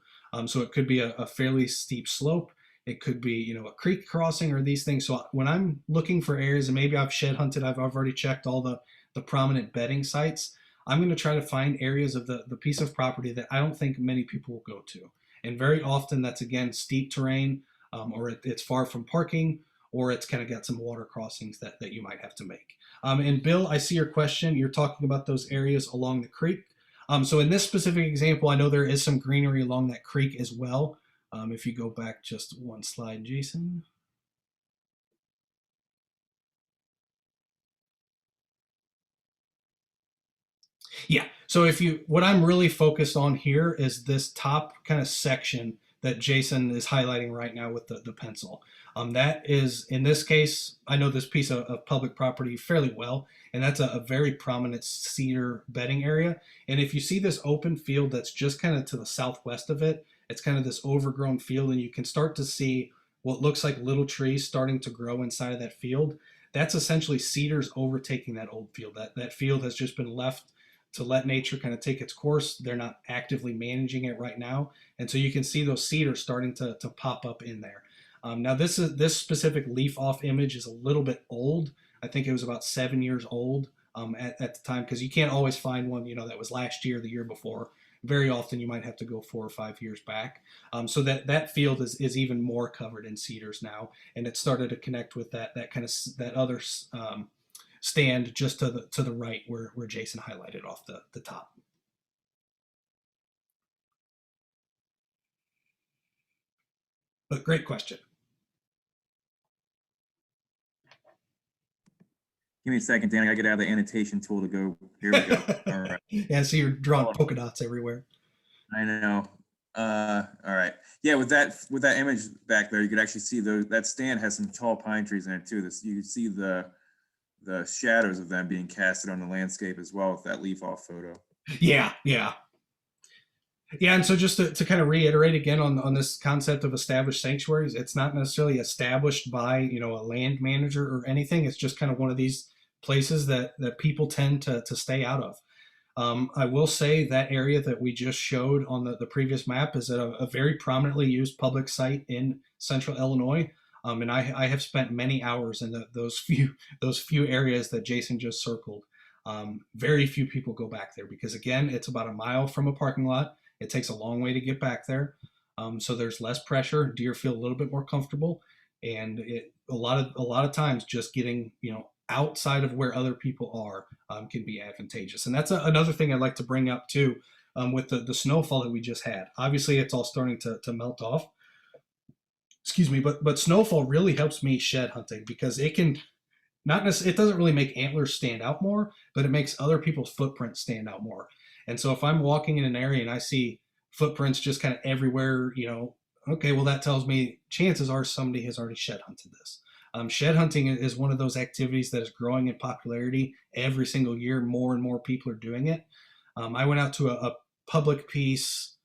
Speaker 2: So it could be a fairly steep slope. It could be, a creek crossing or these things. So when I'm looking for areas, and maybe I've shed hunted, I've already checked all the prominent bedding sites, I'm going to try to find areas of the piece of property that I don't think many people will go to. And very often that's, again, steep terrain, or it's far from parking, or it's kind of got some water crossings that you might have to make. And Bill, I see your question. You're talking about those areas along the creek. So in this specific example, I know there is some greenery along that creek as well. If you go back just one slide, Jason. Yeah, so what I'm really focused on here is this top kind of section that Jason is highlighting right now with the pencil. That is, in this case, I know this piece of public property fairly well, and that's a very prominent cedar bedding area. And if you see this open field that's just kind of to the southwest of it, it's kind of this overgrown field, and you can start to see what looks like little trees starting to grow inside of that field. That's essentially cedars overtaking that old field. That field has just been left to let nature kind of take its course. They're not actively managing it right now. And so you can see those cedars starting to pop up in there. Now this specific leaf off image is a little bit old. I think it was about 7 years old at the time, because you can't always find one, that was last year, the year before. Very often you might have to go 4 or 5 years back. So that field is even more covered in cedars now. And it started to connect with that kind of, that other stand just to the right where Jason highlighted off the top. But great question.
Speaker 1: Give me a second, Dan. I gotta get out of the annotation tool to go. Here we go. All right.
Speaker 2: Yeah, so you're drawing polka dots everywhere.
Speaker 1: I know. All right. Yeah, with that image back there, you could actually see that stand has some tall pine trees in it too. You can see the shadows of them being casted on the landscape as well with that leaf off photo.
Speaker 2: Yeah. And so just to kind of reiterate again on this concept of established sanctuaries, it's not necessarily established by, a land manager or anything. It's just kind of one of these places that people tend to stay out of. I will say that area that we just showed on the previous map is a very prominently used public site in central Illinois. And I have spent many hours in those few areas that Jason just circled. Very few people go back there because, again, it's about a mile from a parking lot. It takes a long way to get back there. So there's less pressure. Deer feel a little bit more comfortable, and a lot of times just getting outside of where other people are can be advantageous. And that's another thing I'd like to bring up too, with the snowfall that we just had. Obviously, it's all starting to melt off. Excuse me, but snowfall really helps me shed hunting because it can not necessarily, it doesn't really make antlers stand out more, but it makes other people's footprints stand out more. And so if I'm walking in an area and I see footprints just kind of everywhere, okay, well, that tells me chances are somebody has already shed hunted this. Shed hunting is one of those activities that is growing in popularity every single year. More and more people are doing it. I went out to a public piece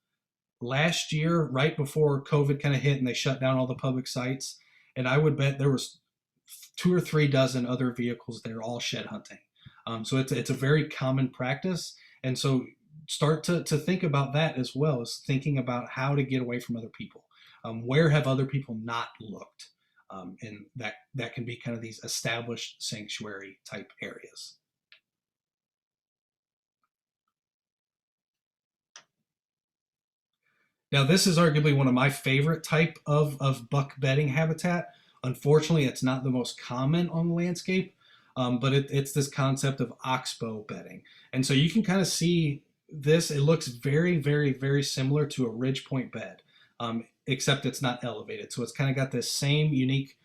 Speaker 2: last year, right before COVID kind of hit and they shut down all the public sites. And I would bet there was 2 or 3 dozen other vehicles there all shed hunting. So it's a very common practice. And so start to think about that as well as thinking about how to get away from other people. Where have other people not looked? And that can be kind of these established sanctuary type areas. Now, this is arguably one of my favorite type of buck bedding habitat. Unfortunately, it's not the most common on the landscape, but it's this concept of oxbow bedding. And so you can kind of see this. It looks very, very, very similar to a ridge point bed, except it's not elevated. So it's kind of got this same unique,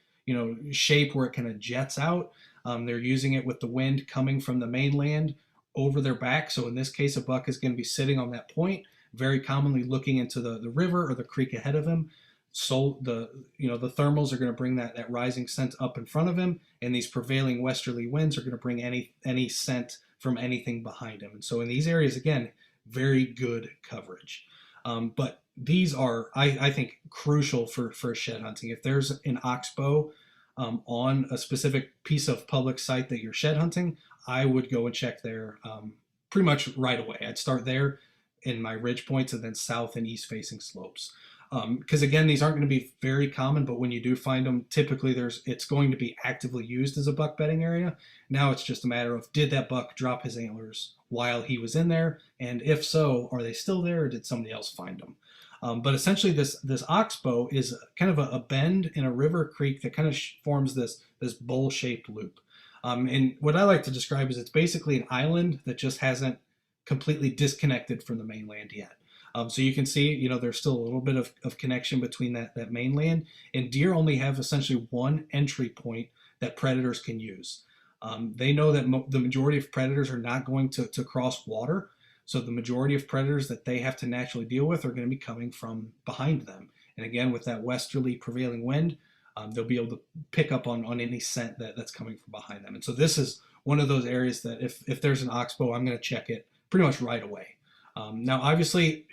Speaker 2: shape where it kind of jets out. They're using it with the wind coming from the mainland over their back. So in this case, a buck is going to be sitting on that point, very commonly looking into the river or the creek ahead of him. So the thermals are going to bring that rising scent up in front of him, and these prevailing westerly winds are going to bring any scent from anything behind him. And so in these areas, again, very good coverage. But these are, I think, crucial for shed hunting. If there's an oxbow on a specific piece of public site that you're shed hunting, I would go and check there pretty much right away. I'd start there in my ridge points and then south and east facing slopes. Because again, these aren't going to be very common, but when you do find them, typically it's going to be actively used as a buck bedding area. Now it's just a matter of, did that buck drop his antlers while he was in there? And if so, are they still there or did somebody else find them? But essentially this oxbow is kind of a bend in a river creek that kind of forms this bowl-shaped loop. And what I like to describe is it's basically an island that just hasn't completely disconnected from the mainland yet. So you can see, there's still a little bit of connection between that mainland, and deer only have essentially one entry point that predators can use. They know that the majority of predators are not going to cross water. So the majority of predators that they have to naturally deal with are going to be coming from behind them. And again, with that westerly prevailing wind, they'll be able to pick up on any scent that's coming from behind them. And so this is one of those areas that if there's an oxbow, I'm going to check it pretty much right away. Now, obviously,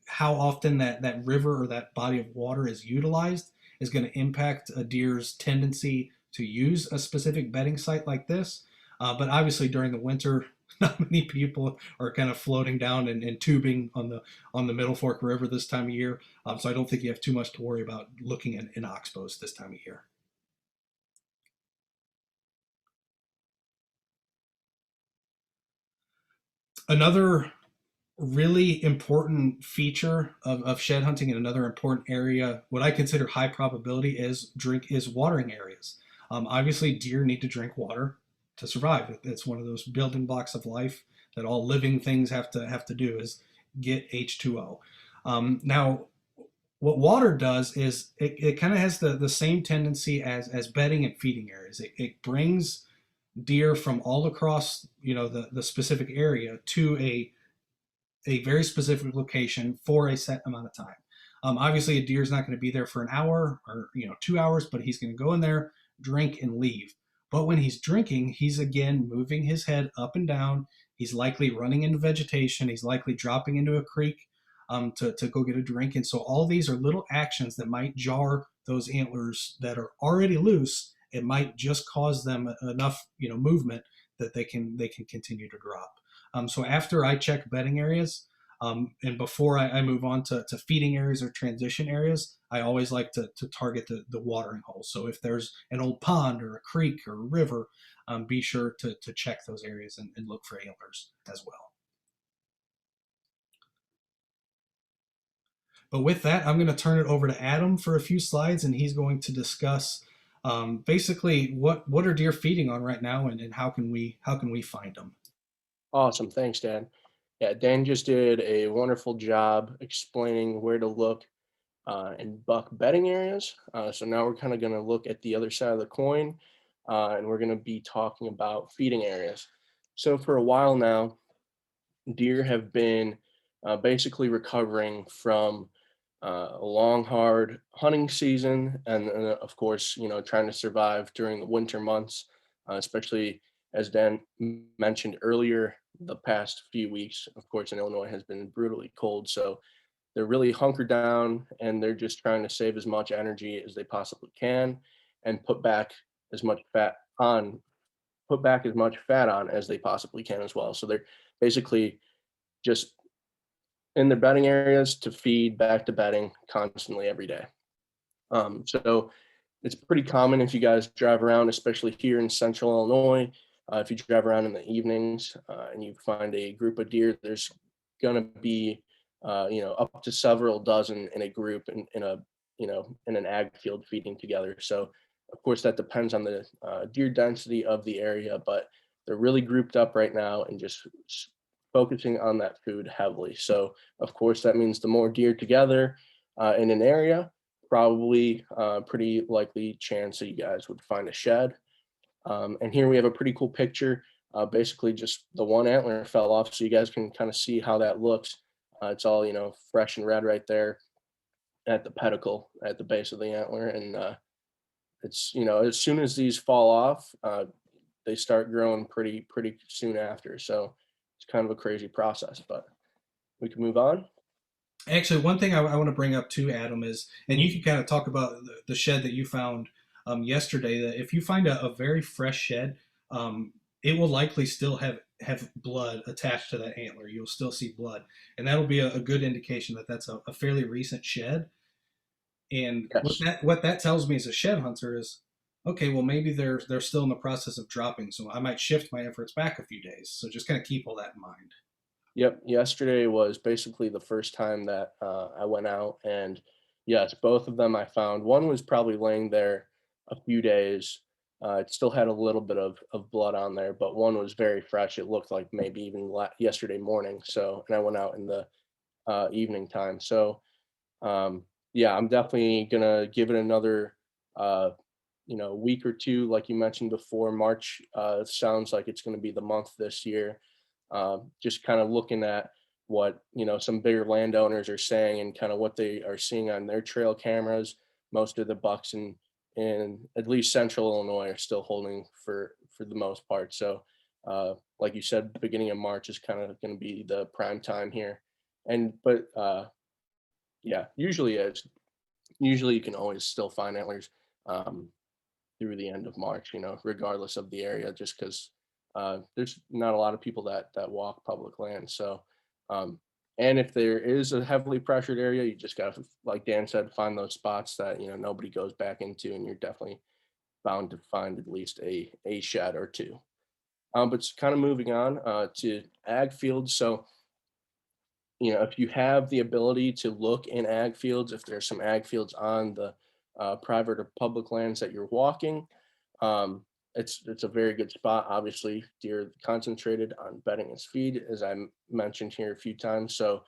Speaker 2: how often that river or that body of water is utilized is going to impact a deer's tendency to use a specific bedding site like this. But obviously, during the winter, not many people are kind of floating down and tubing on the Middle Fork River this time of year. So I don't think you have too much to worry about looking in oxbows this time of year. Another really important feature of shed hunting and another important area, what I consider high probability is watering areas. Obviously, deer need to drink water to survive. It's one of those building blocks of life that all living things have to do is get H2O. Now, what water does is it kind of has the same tendency as bedding and feeding areas. It brings deer from all across the specific area to a very specific location for a set amount of time. Obviously, a deer is not going to be there for an hour or 2 hours, but he's going to go in there, drink, and leave. But when he's drinking, he's again moving his head up and down. He's likely running into vegetation. He's likely dropping into a creek to go get a drink. And so all these are little actions that might jar those antlers that are already loose. It might just cause them enough movement that they can continue to drop. So after I check bedding areas, and before I move on to feeding areas or transition areas, I always like to target the watering holes. So if there's an old pond or a creek or a river, be sure to check those areas and look for antlers as well. But with that, I'm going to turn it over to Adam for a few slides, and he's going to discuss basically what are deer feeding on right now, and how can we find them.
Speaker 3: Awesome. Thanks, Dan. Yeah, Dan just did a wonderful job explaining where to look in buck bedding areas. So now we're kind of going to look at the other side of the coin, and we're going to be talking about feeding areas. So for a while now, deer have been basically recovering from a long, hard hunting season, and of course, trying to survive during the winter months, especially as Dan mentioned earlier. The past few weeks, of course, in Illinois has been brutally cold, so they're really hunkered down and they're just trying to save as much energy as they possibly can and put back as much fat on as they possibly can as well. So they're basically just in their bedding areas to feed back to bedding constantly every day. So it's pretty common if you guys drive around, especially here in central Illinois. If you drive around in the evenings and you find a group of deer, there's going to be up to several dozen in a group in an ag field feeding together. So of course that depends on the deer density of the area, but they're really grouped up right now and just focusing on that food heavily. So of course that means the more deer together in an area, probably pretty likely chance that you guys would find a shed. And here we have a pretty cool picture. Basically just the one antler fell off, so you guys can kind of see how that looks. It's all, fresh and red right there at the pedicle at the base of the antler. And it's, as soon as these fall off, they start growing pretty soon after. So it's kind of a crazy process, but we can move on.
Speaker 2: Actually, one thing I want to bring up too, Adam, is, and you can kind of talk about the shed that you found yesterday, that if you find a very fresh shed, it will likely still have blood attached to that antler. You'll still see blood, and that'll be a good indication that that's a fairly recent shed. And
Speaker 3: Yes.
Speaker 2: what that tells me as a shed hunter is, okay, well maybe they're still in the process of dropping, so I might shift my efforts back a few days. So just kind of keep all that in mind.
Speaker 3: Yep. Yesterday was basically the first time that I went out, and yes, both of them I found. One was probably laying there a few days. It still had a little bit of blood on there, but one was very fresh. It looked like maybe even yesterday morning. So, and I went out in the evening time. So, yeah, I'm definitely gonna give it another week or two, like you mentioned before. March sounds like it's going to be the month this year. Just kind of looking at what some bigger landowners are saying and kind of what they are seeing on their trail cameras. Most of the bucks in at least central Illinois are still holding for the most part. So like you said, beginning of March is kind of going to be the prime time here. And but yeah, usually you can always still find antlers through the end of March, regardless of the area, just because there's not a lot of people that walk public land. So, and if there is a heavily pressured area, you just got to, like Dan said, find those spots that nobody goes back into, and you're definitely bound to find at least a shed or two. But kind of moving on to ag fields. So, if you have the ability to look in ag fields, if there's some ag fields on the private or public lands that you're walking, um, it's a very good spot. Obviously, deer concentrated on bedding and feed, as I mentioned here a few times. So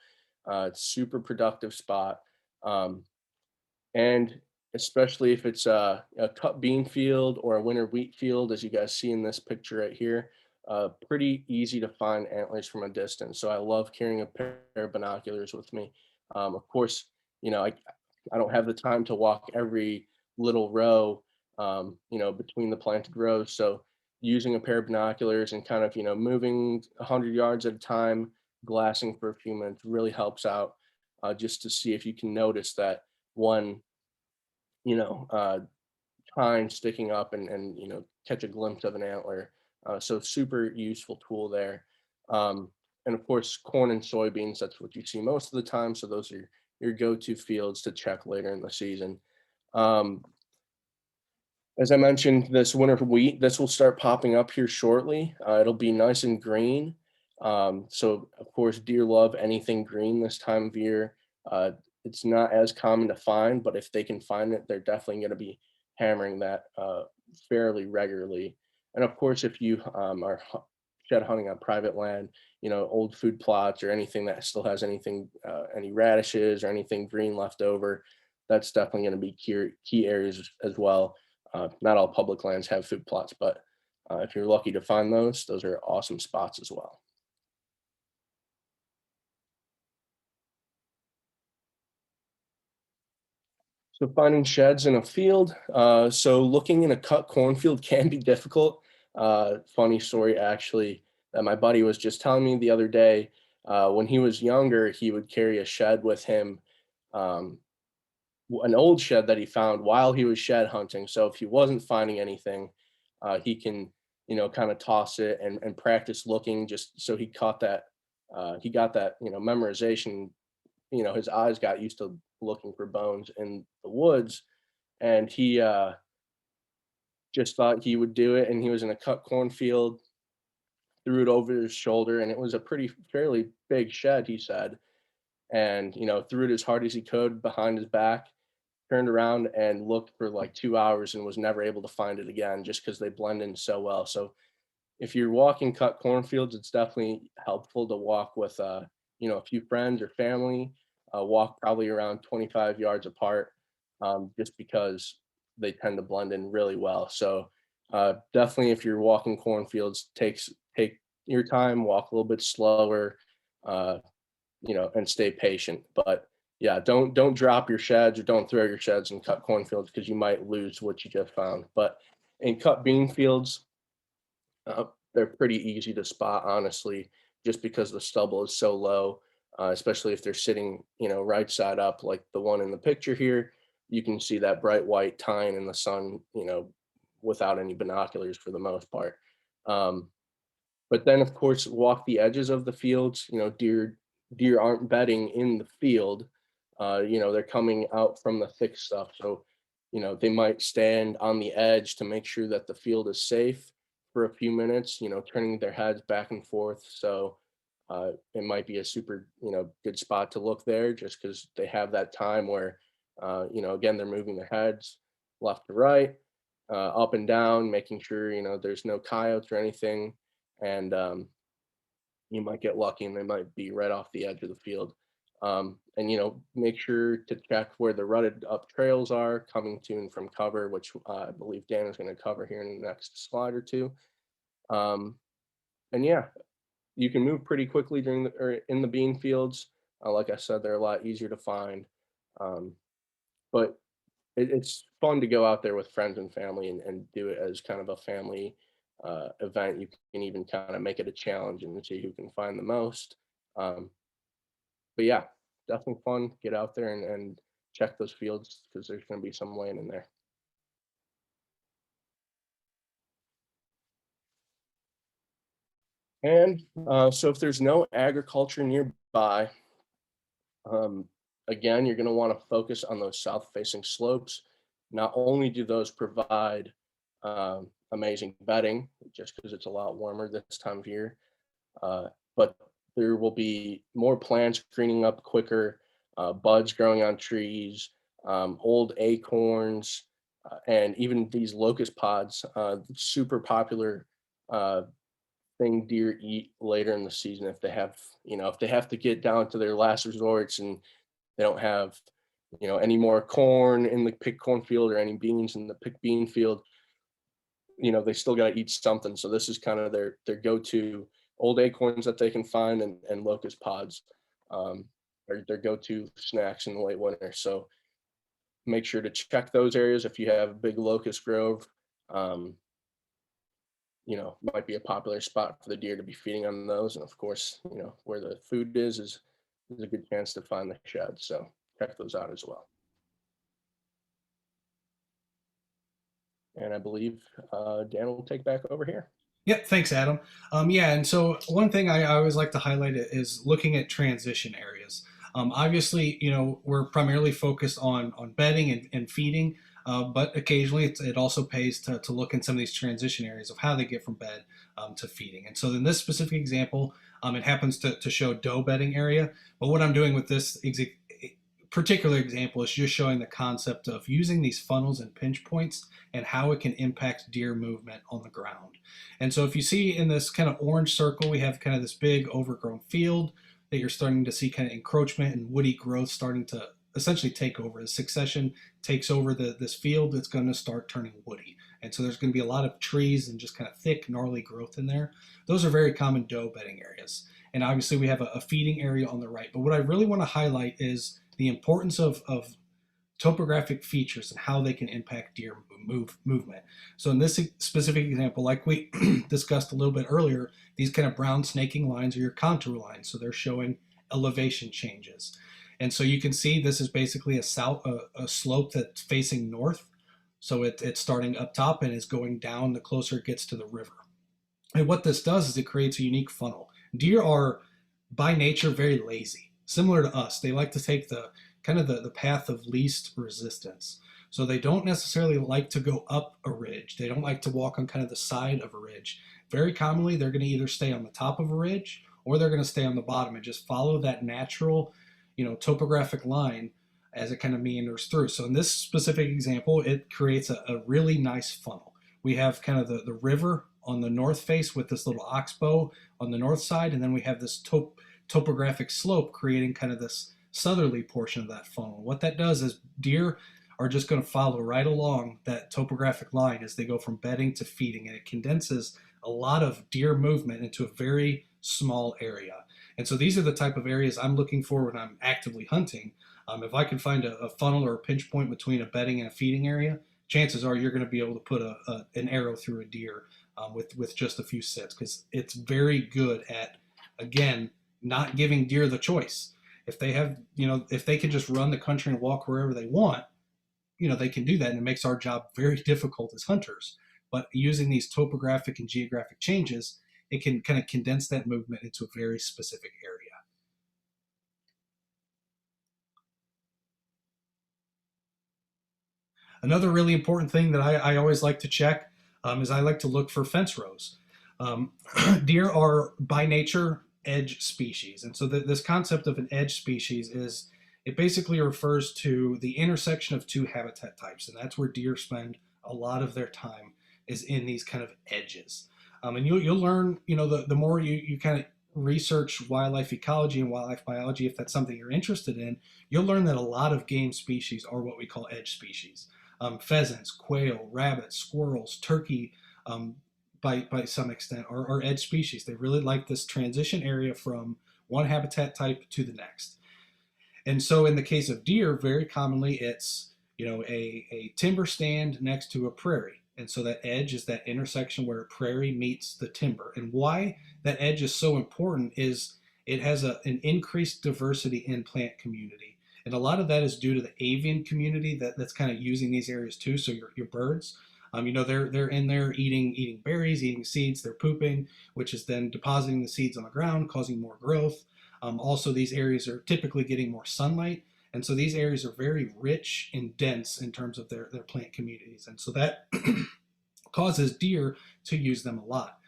Speaker 3: it's super productive spot, and especially if it's a cut bean field or a winter wheat field, as you guys see in this picture right here. Pretty easy to find antlers from a distance. So I love carrying a pair of binoculars with me. Of course, I don't have the time to walk every little row, between the planted rows. So using a pair of binoculars and kind of, moving 100 yards at a time, glassing for a few minutes really helps out, just to see if you can notice that one, you know, uh, tine sticking up and catch a glimpse of an antler. So super useful tool there. And of course, corn and soybeans, that's what you see most of the time. So those are your go-to fields to check later in the season. Um, as I mentioned, this winter wheat, this will start popping up here shortly. It'll be nice and green. So of course, deer love anything green this time of year. Uh, it's not as common to find, but if they can find it, they're definitely going to be hammering that fairly regularly. And of course, if you are shed hunting on private land, old food plots or anything that still has anything, any radishes or anything green left over, that's definitely going to be key areas as well. Not all public lands have food plots, but if you're lucky to find those are awesome spots as well. So finding sheds in a field. So looking in a cut cornfield can be difficult. Funny story actually that my buddy was just telling me the other day. When he was younger, he would carry a shed with him, um, an old shed that he found while he was shed hunting. So if he wasn't finding anything, he can, kind of toss it and practice looking just so he caught that, he got that, memorization. His eyes got used to looking for bones in the woods, and he just thought he would do it. And he was in a cut cornfield, threw it over his shoulder, and it was a pretty fairly big shed, he said, and threw it as hard as he could behind his back, turned around and looked for like 2 hours and was never able to find it again just because they blend in so well. So if you're walking cut cornfields, it's definitely helpful to walk with a few friends or family. Walk probably around 25 yards apart, just because they tend to blend in really well. So definitely, if you're walking cornfields, take your time, walk a little bit slower, uh, and stay patient. But yeah, don't drop your sheds or don't throw your sheds in cut cornfields because you might lose what you just found. But in cut bean fields, uh, they're pretty easy to spot, honestly, just because the stubble is so low, especially if they're sitting, right side up, like the one in the picture here. You can see that bright white tine in the sun, without any binoculars for the most part. Um, but then, of course, walk the edges of the fields. Deer aren't bedding in the field. They're coming out from the thick stuff. So, they might stand on the edge to make sure that the field is safe for a few minutes, turning their heads back and forth. So it might be a super, good spot to look there just because they have that time where, again, they're moving their heads left to right, up and down, making sure, there's no coyotes or anything. And you might get lucky and they might be right off the edge of the field. And make sure to check where the rutted up trails are coming to and from cover, which I believe Dan is going to cover here in the next slide or two. Um, and yeah, you can move pretty quickly during the or in the bean fields. Like I said, they're a lot easier to find. Um, but it's fun to go out there with friends and family and do it as kind of a family event. You can even kind of make it a challenge and see who can find the most. Um, but yeah, definitely fun. Get out there and check those fields because there's going to be some laying in there. And so if there's no agriculture nearby, um, again, you're going to want to focus on those south facing slopes. Not only do those provide amazing bedding, just because it's a lot warmer this time of year, uh, but there will be more plants greening up quicker, buds growing on trees, old acorns, and even these locust pods, super popular uh, thing deer eat later in the season if they have, if they have to get down to their last resorts and they don't have, any more corn in the pick cornfield or any beans in the pick bean field. They still got to eat something. So this is kind of their go-to old acorns that they can find and locust pods, are their go-to snacks in the late winter. So make sure to check those areas if you have a big locust grove. Um, might be a popular spot for the deer to be feeding on those. And of course, where the food is a good chance to find the shed. So check those out as well. And I believe Dan will take back over here.
Speaker 2: Yep, thanks, Adam. Yeah, and so one thing I always like to highlight is looking at transition areas. Obviously, we're primarily focused on bedding and feeding, but occasionally it also pays to look in some of these transition areas of how they get from bed to feeding. And so in this specific example, it happens to show doe bedding area. But what I'm doing with this particular example is just showing the concept of using these funnels and pinch points and how it can impact deer movement on the ground. And so if you see in this kind of orange circle, we have kind of this big overgrown field that you're starting to see kind of encroachment and woody growth starting to essentially take over. As succession takes over this field, it's going to start turning woody. And so there's going to be a lot of trees and just kind of thick, gnarly growth in there. Those are very common doe bedding areas. And obviously we have a feeding area on the right. But what I really want to highlight is the importance of topographic features and how they can impact deer movement. So in this specific example, like we discussed a little bit earlier, these kind of brown snaking lines are your contour lines. So they're showing elevation changes. And so you can see this is basically a slope that's facing north. So it's starting up top and is going down the closer it gets to the river. And what this does is it creates a unique funnel. Deer are by nature very lazy. Similar to us, they like to take the path of least resistance. So they don't necessarily like to go up a ridge. They don't like to walk on kind of the side of a ridge. Very commonly, they're going to either stay on the top of a ridge or they're going to stay on the bottom and just follow that natural, topographic line as it kind of meanders through. So in this specific example, it creates a really nice funnel. We have kind of the river on the north face with this little oxbow on the north side, and then we have this topographic slope creating kind of this southerly portion of that funnel. What that does is deer are just going to follow right along that topographic line as they go from bedding to feeding, and it condenses a lot of deer movement into a very small area. And so these are the type of areas I'm looking for when I'm actively hunting. If I can find a funnel or a pinch point between a bedding and a feeding area, chances are you're going to be able to put an arrow through a deer with just a few sits, because it's very good at, again, not giving deer the choice. If they have, if they can just run the country and walk wherever they want, they can do that, and it makes our job very difficult as hunters. But using these topographic and geographic changes, it can kind of condense that movement into a very specific area. Another really important thing that I always like to check is I like to look for fence rows. Deer are by nature edge species. And so this concept of an edge species is, it basically refers to the intersection of two habitat types. And that's where deer spend a lot of their time, is in these kind of edges. And you'll learn, the more you kind of research wildlife ecology and wildlife biology, if that's something you're interested in, you'll learn that a lot of game species are what we call edge species. Pheasants, quail, rabbits, squirrels, turkey, by some extent, are edge species. They really like this transition area from one habitat type to the next. And so in the case of deer, very commonly it's, a timber stand next to a prairie. And so that edge is that intersection where a prairie meets the timber. And why that edge is so important is it has an increased diversity in plant community. And a lot of that is due to the avian community that's kind of using these areas too. So your birds, they're in there eating berries, eating seeds, they're pooping, which is then depositing the seeds on the ground, causing more growth. Also, these areas are typically getting more sunlight. And so these areas are very rich and dense in terms of their plant communities. And so that causes deer to use them a lot.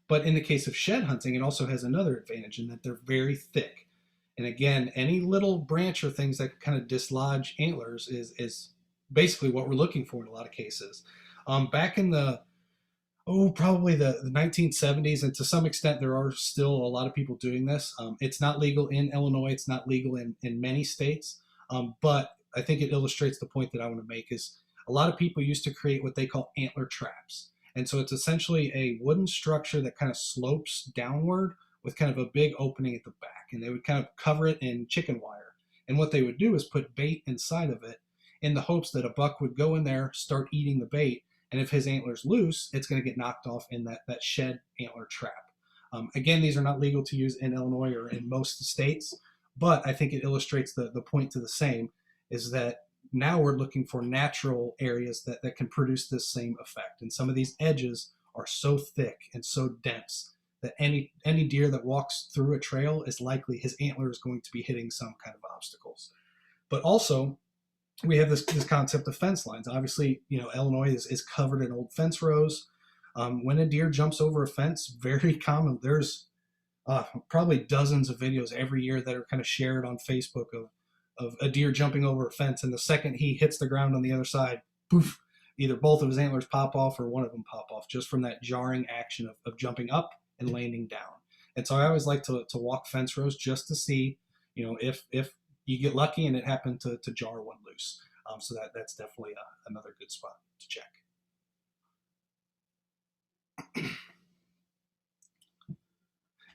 Speaker 2: But in the case of shed hunting, it also has another advantage in that they're very thick. And again, any little branch or things that kind of dislodge antlers is basically what we're looking for in a lot of cases. Back in probably the 1970s, and to some extent there are still a lot of people doing this. It's not legal in Illinois. It's not legal in many states. But I think it illustrates the point that I want to make is a lot of people used to create what they call antler traps. And so it's essentially a wooden structure that kind of slopes downward with kind of a big opening at the back. And they would kind of cover it in chicken wire. And what they would do is put bait inside of it in the hopes that a buck would go in there, start eating the bait. And if his antler's loose, it's going to get knocked off in that shed antler trap. Again, these are not legal to use in Illinois or in most states, but I think it illustrates the point to the same, is that now we're looking for natural areas that can produce this same effect. And some of these edges are so thick and so dense that any deer that walks through a trail is likely his antler is going to be hitting some kind of obstacles. But also, we have this concept of fence lines. Obviously, Illinois is covered in old fence rows. When a deer jumps over a fence, very common. There's probably dozens of videos every year that are kind of shared on Facebook of a deer jumping over a fence, and the second he hits the ground on the other side, poof, either both of his antlers pop off or one of them pop off just from that jarring action of jumping up and landing down. And so I always like to walk fence rows just to see, if you get lucky and it happened to jar one loose. So that's definitely another good spot to check.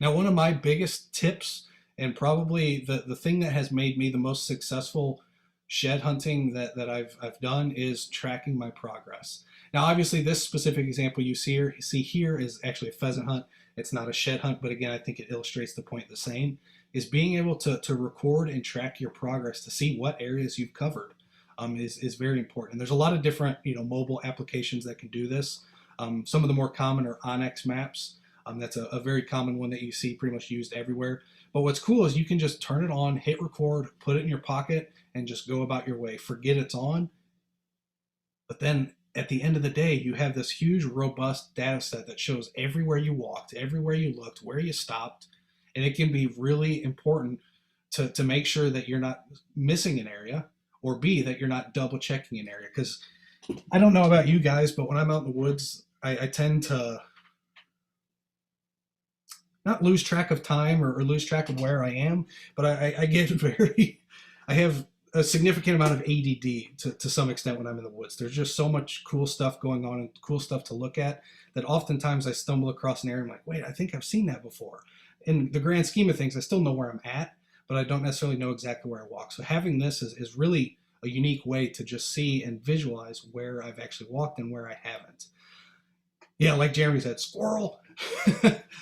Speaker 2: Now, one of my biggest tips, and probably the thing that has made me the most successful shed hunting that I've done, is tracking my progress. Now, obviously, this specific example you see here is actually a pheasant hunt. It's not a shed hunt, but again, I think it illustrates the point the same, is being able to record and track your progress to see what areas you've covered is very important. There's a lot of different mobile applications that can do this. Some of the more common are Onyx maps. That's a very common one that you see pretty much used everywhere. But what's cool is you can just turn it on, hit record, put it in your pocket, and just go about your way. Forget it's on. But then at the end of the day, you have this huge, robust data set that shows everywhere you walked, everywhere you looked, where you stopped. And it can be really important to make sure that you're not missing an area, or B, that you're not double checking an area. Because I don't know about you guys, but when I'm out in the woods, I tend to not lose track of time or lose track of where I am, but I get I have a significant amount of ADD to some extent when I'm in the woods. There's just so much cool stuff going on and cool stuff to look at that oftentimes I stumble across an area and I'm like, wait, I think I've seen that before. In the grand scheme of things, I still know where I'm at, but I don't necessarily know exactly where I walk. So having this is really a unique way to just see and visualize where I've actually walked and where I haven't. Yeah, like Jeremy said, squirrel.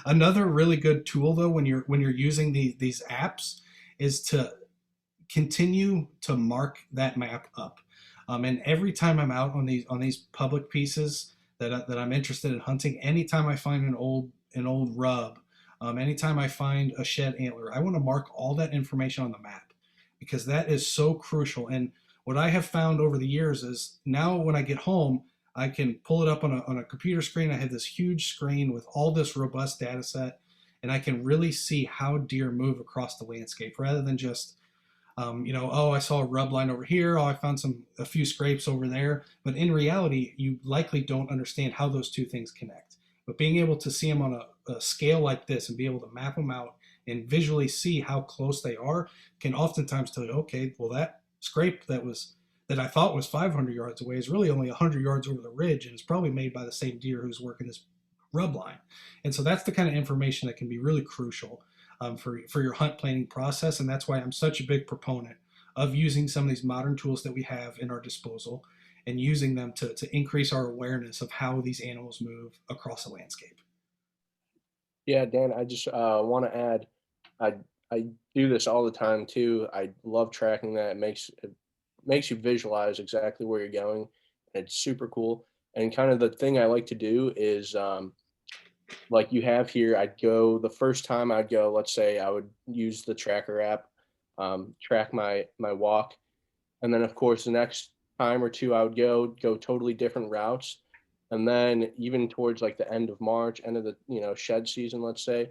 Speaker 2: Another really good tool though when you're using these apps is to continue to mark that map up. And every time I'm out on these public pieces that I'm interested in hunting, anytime I find an old rub, anytime I find a shed antler, I want to mark all that information on the map, because that is so crucial. And what I have found over the years is now when I get home, I can pull it up on a computer screen. I have this huge screen with all this robust data set, and I can really see how deer move across the landscape rather than just, oh, I saw a rub line over here. Oh, I found a few scrapes over there. But in reality, you likely don't understand how those two things connect. But being able to see them on a scale like this and be able to map them out and visually see how close they are can oftentimes tell you, okay, well, that scrape that I thought was 500 yards away is really only 100 yards over the ridge, and it's probably made by the same deer who's working this rub line. And so that's the kind of information that can be really crucial for your hunt planning process. And that's why I'm such a big proponent of using some of these modern tools that we have in our disposal and using them to increase our awareness of how these animals move across the landscape.
Speaker 3: Yeah, Dan, I just want to add, I do this all the time too. I love tracking that. It makes you visualize exactly where you're going. It's super cool. And kind of the thing I like to do is, like you have here, the first time I'd go, let's say I would use the tracker app, track my walk. And then of course, the next time or two I would go totally different routes. And then even towards like the end of March, end of the, shed season, let's say,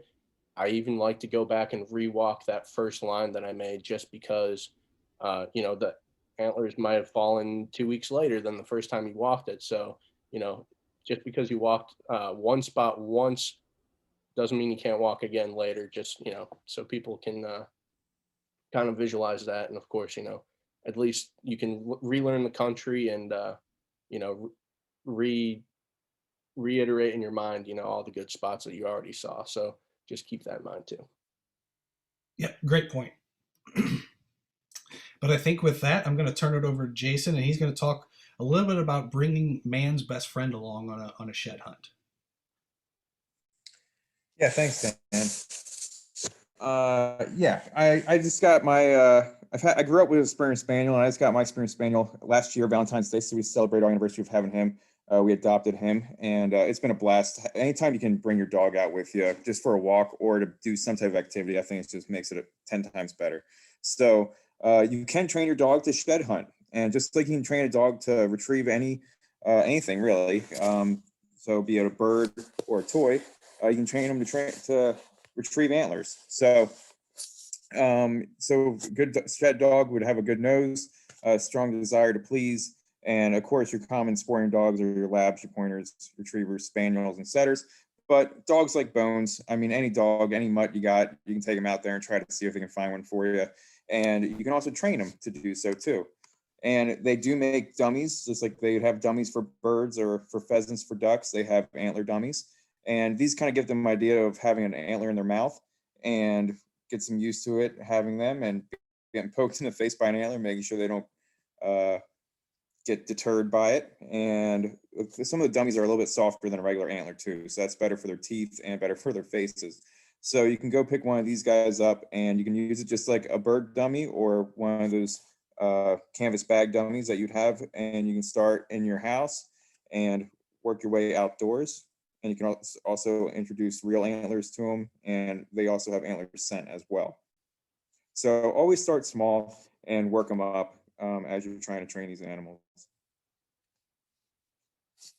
Speaker 3: I even like to go back and rewalk that first line that I made, just because, the antlers might have fallen 2 weeks later than the first time you walked it. So, just because you walked one spot once doesn't mean you can't walk again later, just, so people can kind of visualize that. And of course, at least you can relearn the country and, reiterate in your mind, all the good spots that you already saw. So just keep that in mind too.
Speaker 2: Yeah, great point. But I think with that, I'm going to turn it over to Jason, and he's going to talk a little bit about bringing man's best friend along on a shed hunt.
Speaker 1: Yeah, thanks, Dan. I just got my I grew up with a Springer Spaniel, and I just got my Springer Spaniel last year, Valentine's Day, so we celebrate our anniversary of having him. We adopted him, and it's been a blast. Anytime you can bring your dog out with you just for a walk or to do some type of activity, I think it just makes it 10 times better. So you can train your dog to shed hunt, and just like you can train a dog to retrieve anything really. So be it a bird or a toy, you can train them to retrieve antlers. So good shed dog would have a good nose, a strong desire to please, and of course your common sporting dogs are your labs, your pointers, retrievers, spaniels, and setters. But dogs like bones, I mean, any dog, any mutt you got, you can take them out there and try to see if they can find one for you. And you can also train them to do so too. And they do make dummies, just like they have dummies for birds or for pheasants, for ducks. They have antler dummies. And these kind of give them an idea of having an antler in their mouth and get them used to it, having them, and getting poked in the face by an antler, making sure they don't get deterred by it. And some of the dummies are a little bit softer than a regular antler too. So that's better for their teeth and better for their faces. So you can go pick one of these guys up, and you can use it just like a bird dummy or one of those canvas bag dummies that you'd have, and you can start in your house and work your way outdoors. And you can also introduce real antlers to them, and they also have antler scent as well. So always start small and work them up as you're trying to train these animals.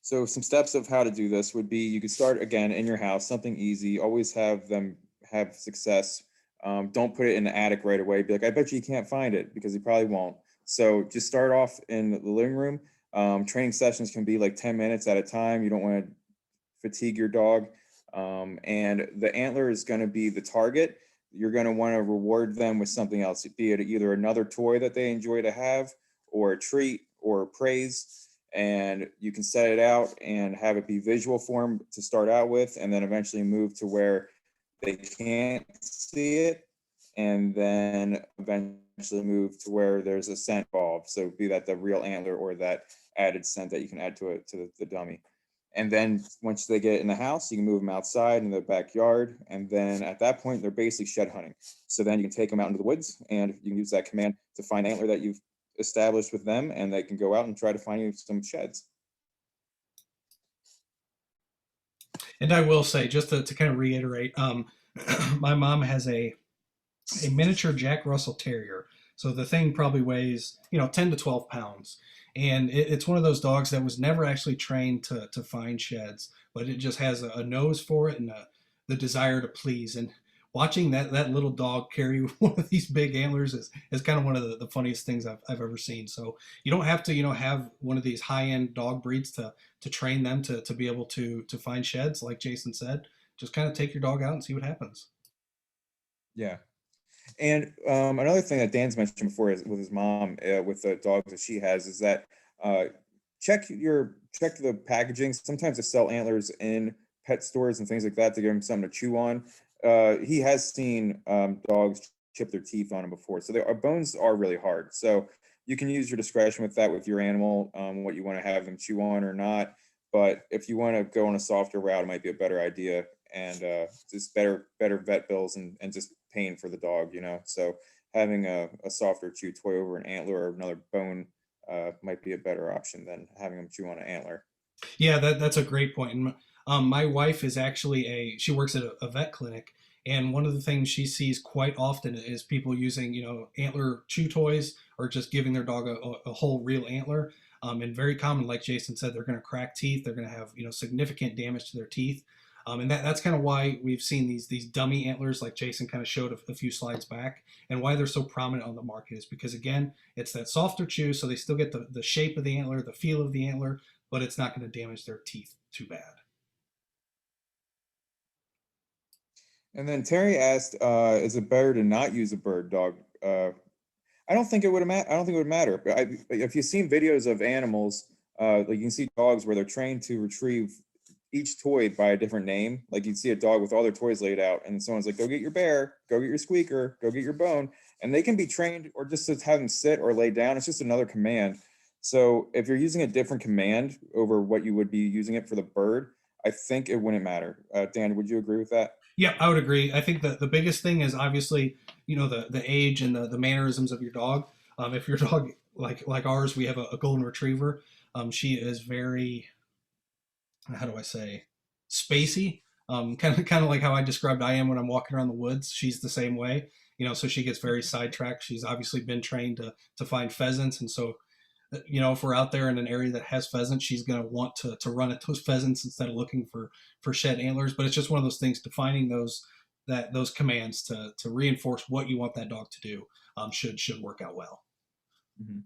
Speaker 1: So some steps of how to do this would be, you could start again in your house, something easy. Always have them have success. Don't put it in the attic right away. Be like, I bet you can't find it, because you probably won't. So just start off in the living room. Training sessions can be like 10 minutes at a time. You don't want to fatigue your dog. And the antler is going to be the target. You're going to want to reward them with something else, be it either another toy that they enjoy to have, or a treat, or praise. And you can set it out and have it be visual form to start out with, and then eventually move to where they can't see it, and then eventually move to where there's a scent involved. So be that the real antler or that added scent that you can add to it, to the dummy. And then once they get in the house, you can move them outside in the backyard. And then at that point, they're basically shed hunting. So then you can take them out into the woods, and you can use that command to find antler that you've established with them, and they can go out and try to find you some sheds.
Speaker 2: And I will say, just to kind of reiterate, my mom has a miniature Jack Russell Terrier. So the thing probably weighs, 10 to 12 pounds. And it's one of those dogs that was never actually trained to find sheds, but it just has a nose for it and the desire to please. And watching that little dog carry one of these big antlers is kind of one of the funniest things I've ever seen. So you don't have to, have one of these high-end dog breeds to train them to be able to find sheds, like Jason said. Just kind of take your dog out and see what happens.
Speaker 1: Yeah. And another thing that Dan's mentioned before is with his mom, with the dogs that she has, is that check the packaging. Sometimes they sell antlers in pet stores and things like that to give him something to chew on. He has seen dogs chip their teeth on him before, so our bones are really hard. So you can use your discretion with that with your animal, what you want to have them chew on or not. But if you want to go on a softer route, it might be a better idea, and just better vet bills and just pain for the dog, So having a softer chew toy over an antler or another bone might be a better option than having them chew on an antler.
Speaker 2: Yeah, that's a great point. And my wife is actually she works at a vet clinic, and one of the things she sees quite often is people using, antler chew toys, or just giving their dog a whole real antler. And very common, like Jason said, they're going to crack teeth. They're going to have, significant damage to their teeth. And that's kind of why we've seen these dummy antlers, like Jason kind of showed a few slides back, and why they're so prominent on the market is because, again, it's that softer chew, so they still get the shape of the antler, the feel of the antler, but it's not going to damage their teeth too bad.
Speaker 1: And then Terry asked, is it better to not use a bird dog? I don't think it would matter. I don't think it would matter. But if you've seen videos of animals, like you can see dogs where they're trained to retrieve each toy by a different name. Like you'd see a dog with all their toys laid out, and someone's like, go get your bear, go get your squeaker, go get your bone. And they can be trained, or just to have them sit or lay down. It's just another command. So if you're using a different command over what you would be using it for the bird, I think it wouldn't matter. Dan, would you agree with that?
Speaker 2: Yeah, I would agree. I think that the biggest thing is obviously, the age and the mannerisms of your dog. If your dog, like ours, we have a golden retriever. She is very how do I say, spacey. Kind of like how I described I am when I'm walking around the woods. She's the same way, so she gets very sidetracked. She's obviously been trained to find pheasants, and so if we're out there in an area that has pheasants, she's going to want to run at those pheasants instead of looking for shed antlers. But it's just one of those things, defining those commands to reinforce what you want that dog to do, should work out well.
Speaker 1: Mhm.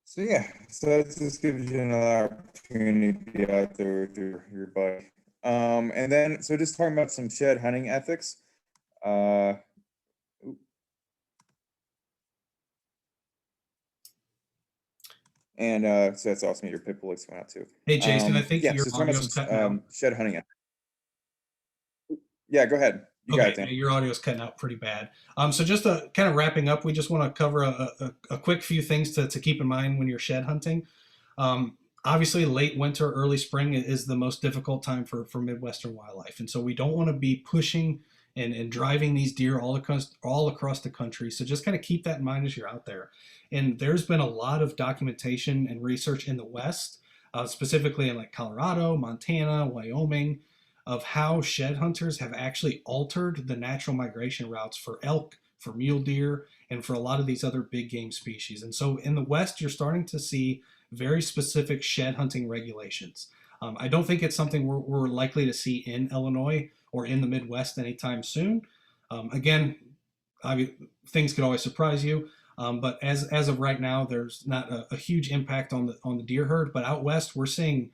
Speaker 1: So yeah, so that just gives you another opportunity to be out there with your buddy. And then so just talking about some shed hunting ethics. Uh, and so that's awesome. Your pit bull looks going out too.
Speaker 2: Hey, Jason, I think
Speaker 1: Yeah,
Speaker 2: your
Speaker 1: so talking about
Speaker 2: audio's cutting out.
Speaker 1: some shed hunting ethics. Yeah, go ahead. You got it, Dan.
Speaker 2: Your audio's cutting out pretty bad. So just kind of wrapping up, we just want to cover a quick few things to keep in mind when you're shed hunting. Obviously, late winter, early spring is the most difficult time for Midwestern wildlife. And so we don't want to be pushing and driving these deer all across the country. So just kind of keep that in mind as you're out there. And there's been a lot of documentation and research in the West, specifically in like Colorado, Montana, Wyoming, of how shed hunters have actually altered the natural migration routes for elk, for mule deer, and for a lot of these other big game species. And so in the West, you're starting to see very specific shed hunting regulations. I don't think it's something we're likely to see in Illinois or in the Midwest anytime soon. Again, things could always surprise you, but as of right now, there's not a huge impact on the deer herd. But out west, we're seeing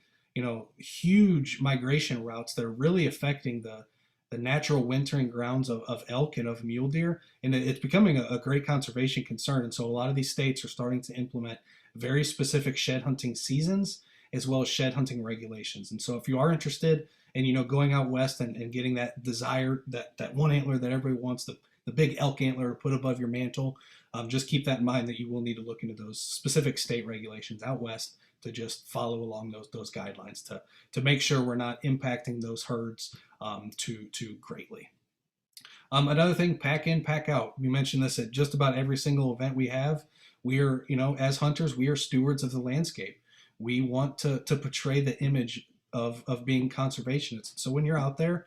Speaker 2: huge migration routes that are really affecting the natural wintering grounds of elk and of mule deer, and it's becoming a great conservation concern. And so a lot of these states are starting to implement very specific shed hunting seasons as well as shed hunting regulations. And so if you are interested in going out west and getting that desire, that one antler that everybody wants, the big elk antler to put above your mantle, just keep that in mind, that you will need to look into those specific state regulations out west to just follow along those guidelines to make sure we're not impacting those herds too greatly. Another thing, pack in, pack out. We mentioned this at just about every single event we have. We are, as hunters, we are stewards of the landscape. We want to portray the image of being conservationists. So when you're out there,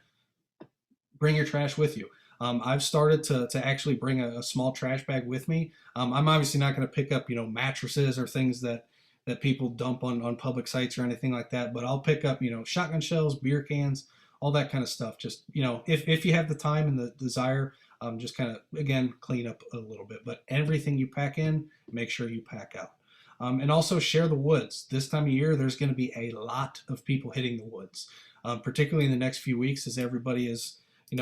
Speaker 2: bring your trash with you. I've started to actually bring a small trash bag with me. I'm obviously not going to pick up, mattresses or things that people dump on public sites or anything like that, but I'll pick up, shotgun shells, beer cans, all that kind of stuff. Just, if you have the time and the desire, just kind of, again, clean up a little bit. But everything you pack in, make sure you pack out. And also share the woods. This time of year, there's going to be a lot of people hitting the woods, particularly in the next few weeks, as everybody is,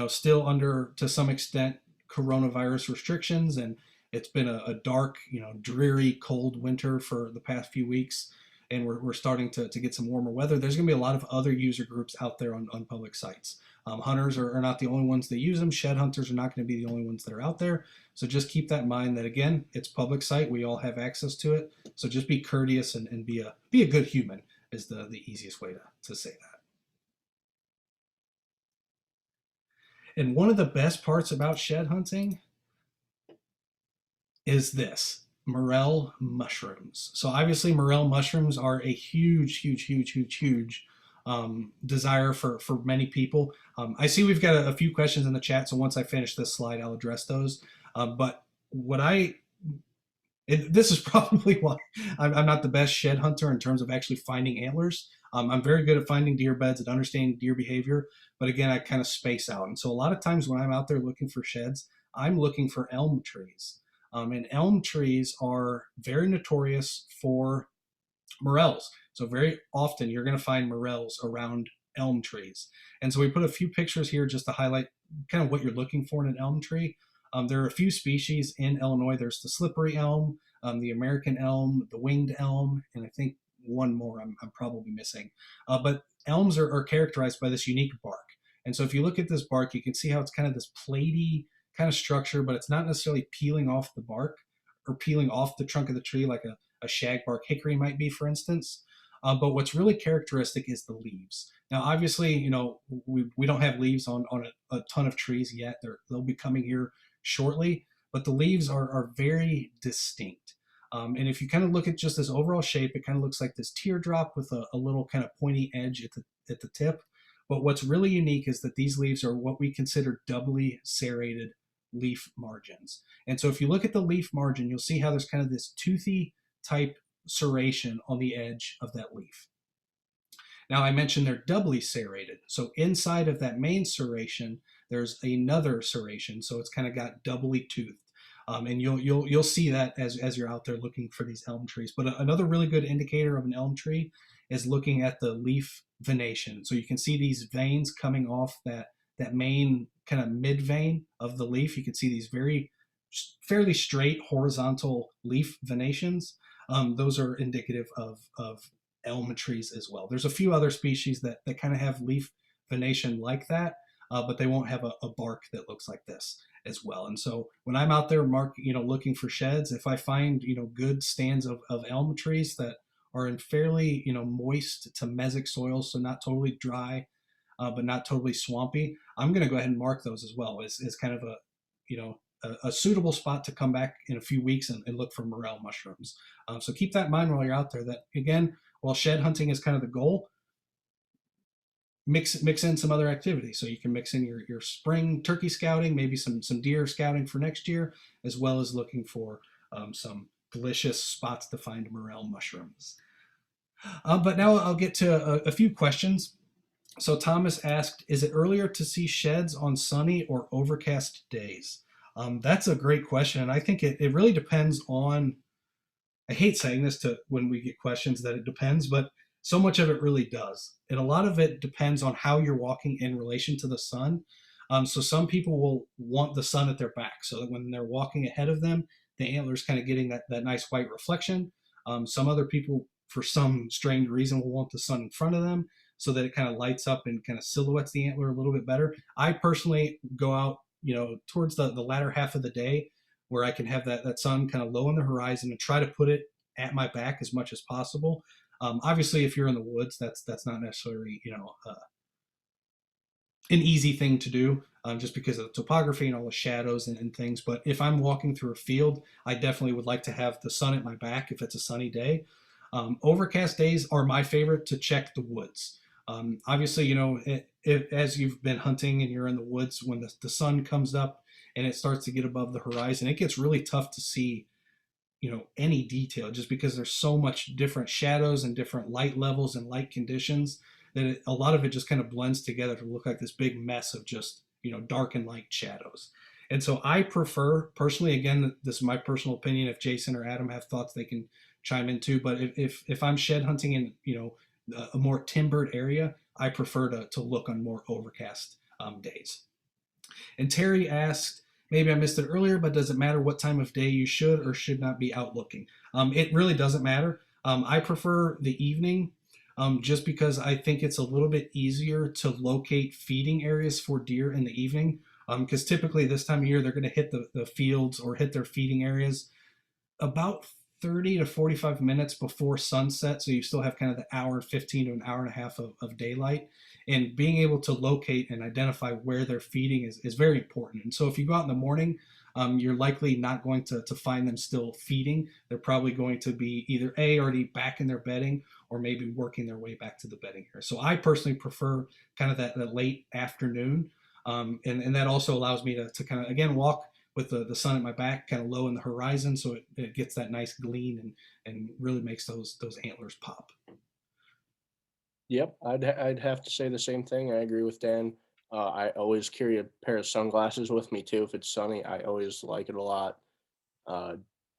Speaker 2: still under, to some extent, coronavirus restrictions. And it's been a dark, dreary, cold winter for the past few weeks. And we're starting to get some warmer weather. There's going to be a lot of other user groups out there on public sites. Hunters are not the only ones that use them. Shed hunters are not going to be the only ones that are out there. So just keep that in mind, that again, it's public site. We all have access to it. So just be courteous and be a good human is the easiest way to say that. And one of the best parts about shed hunting is this: morel mushrooms. So obviously morel mushrooms are a huge desire for many people. I see we've got a few questions in the chat, so once I finish this slide, I'll address those. But this is probably why I'm not the best shed hunter in terms of actually finding antlers. I'm very good at finding deer beds and understanding deer behavior, but again, I kind of space out. And so a lot of times when I'm out there looking for sheds, I'm looking for elm trees. And elm trees are very notorious for morels. So very often you're going to find morels around elm trees. And so we put a few pictures here just to highlight kind of what you're looking for in an elm tree. There are a few species in Illinois. There's the slippery elm, the American elm, the winged elm, and I think one more I'm probably missing. But elms are characterized by this unique bark. And so if you look at this bark, you can see how it's kind of this platy kind of structure, but it's not necessarily peeling off the bark or peeling off the trunk of the tree like a shagbark hickory might be, for instance. But what's really characteristic is the leaves. Now, obviously, we don't have leaves on a ton of trees yet. They'll be coming here shortly, but the leaves are very distinct. And if you kind of look at just this overall shape, it kind of looks like this teardrop with a little kind of pointy edge at the tip. But what's really unique is that these leaves are what we consider doubly serrated leaf margins. And so if you look at the leaf margin, you'll see how there's kind of this toothy type serration on the edge of that leaf. Now I mentioned they're doubly serrated. So inside of that main serration, there's another serration. So it's kind of got doubly toothed. And you'll see that as you're out there looking for these elm trees. But another really good indicator of an elm tree is looking at the leaf venation. So you can see these veins coming off that main kind of mid vein of the leaf. You can see these fairly straight horizontal leaf venations. Those are indicative of elm trees as well. There's a few other species that kind of have leaf venation like that, but they won't have a bark that looks like this as well. And so when I'm out there looking for sheds, if I find, good stands of elm trees that are in fairly, moist to mesic soil, so not totally dry, but not totally swampy, I'm going to go ahead and mark those as well as kind of a suitable spot to come back in a few weeks and look for morel mushrooms. So keep that in mind while you're out there, that again, while shed hunting is kind of the goal, mix in some other activities. So you can mix in your spring turkey scouting, maybe some deer scouting for next year, as well as looking for some delicious spots to find morel mushrooms. But now I'll get to a few questions. So Thomas asked, is it earlier to see sheds on sunny or overcast days? That's a great question. And I think it really depends on, I hate saying this when we get questions that it depends, but so much of it really does. And a lot of it depends on how you're walking in relation to the sun. So some people will want the sun at their back so that when they're walking ahead of them, the antler's kind of getting that nice white reflection. Some other people, for some strange reason, will want the sun in front of them so that it kind of lights up and kind of silhouettes the antler a little bit better. I personally go out, towards the latter half of the day where I can have that sun kind of low on the horizon and try to put it at my back as much as possible. Obviously, if you're in the woods, that's not necessarily an easy thing to do, just because of the topography and all the shadows and things. But if I'm walking through a field, I definitely would like to have the sun at my back if it's a sunny day. Overcast days are my favorite to check the woods. Obviously, as you've been hunting and you're in the woods, when the sun comes up and it starts to get above the horizon, it gets really tough to see any detail, just because there's so much different shadows and different light levels and light conditions that a lot of it just kind of blends together to look like this big mess of just dark and light shadows. And so I prefer, personally, again, this is my personal opinion, if Jason or Adam have thoughts they can chime in too, but if I'm shed hunting in a more timbered area, I prefer to look on more overcast days. And Terry asked, maybe I missed it earlier, but does it matter what time of day you should or should not be out looking? It really doesn't matter. I prefer the evening, just because I think it's a little bit easier to locate feeding areas for deer in the evening. Because typically this time of year, they're going to hit the fields or hit their feeding areas about 30 to 45 minutes before sunset. So you still have kind of the hour 15 to an hour and a half of daylight. And being able to locate and identify where they're feeding is very important. And so if you go out in the morning, you're likely not going to find them still feeding. They're probably going to be either already back in their bedding or maybe working their way back to the bedding area. So I personally prefer kind of that late afternoon. And that also allows me to kind of, again, walk with the sun at my back, kind of low in the horizon, so it gets that nice gleam and really makes those antlers pop.
Speaker 3: Yep, I'd have to say the same thing. I agree with Dan. I always carry a pair of sunglasses with me too. If it's sunny, I always like it a lot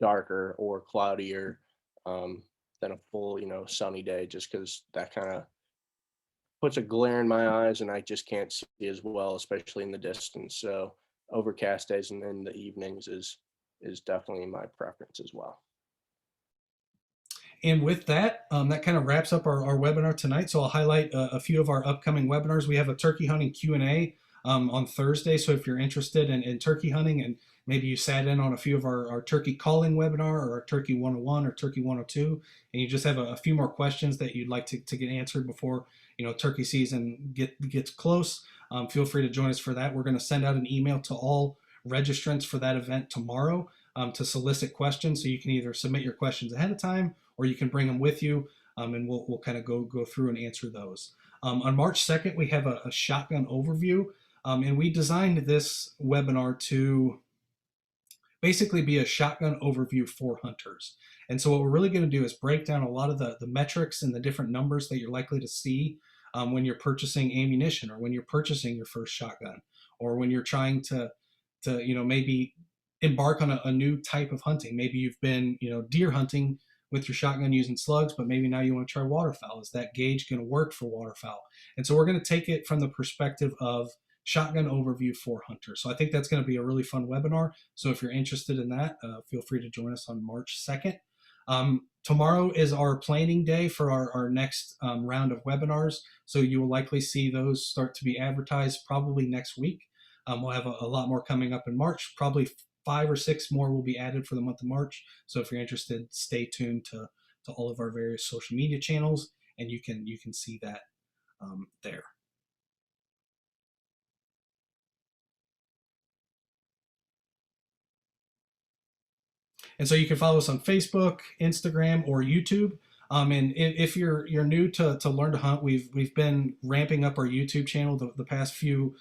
Speaker 3: darker or cloudier than a full, sunny day, just because that kind of puts a glare in my eyes and I just can't see as well, especially in the distance. So overcast days and then the evenings is definitely my preference as well.
Speaker 2: And with that, that kind of wraps up our webinar tonight. So I'll highlight a few of our upcoming webinars. We have a turkey hunting Q&A on Thursday. So if you're interested in turkey hunting and maybe you sat in on a few of our turkey calling webinar or our turkey 101 or turkey 102, and you just have a few more questions that you'd like to get answered before turkey season gets close, feel free to join us for that. We're going to send out an email to all registrants for that event tomorrow. to solicit questions. So you can either submit your questions ahead of time or you can bring them with you, and we'll kind of go through and answer those. On March 2nd, we have a shotgun overview, and we designed this webinar to basically be a shotgun overview for hunters. And so what we're really going to do is break down a lot of the metrics and the different numbers that you're likely to see when you're purchasing ammunition, or when you're purchasing your first shotgun, or when you're trying to maybe embark on a new type of hunting. Maybe you've been deer hunting with your shotgun using slugs, but maybe now you want to try waterfowl. Is that gauge going to work for waterfowl? And so we're going to take it from the perspective of shotgun overview for hunters. So I think that's going to be a really fun webinar. So if you're interested in that, feel free to join us on March 2nd. Tomorrow is our planning day for our next round of webinars. So you will likely see those start to be advertised probably next week. We'll have a lot more coming up in March. Probably 5 or 6 more will be added for the month of March. So if you're interested, stay tuned to all of our various social media channels, and you can see that there. And so you can follow us on Facebook, Instagram, or YouTube. And if you're new to Learn to Hunt, we've been ramping up our YouTube channel the past few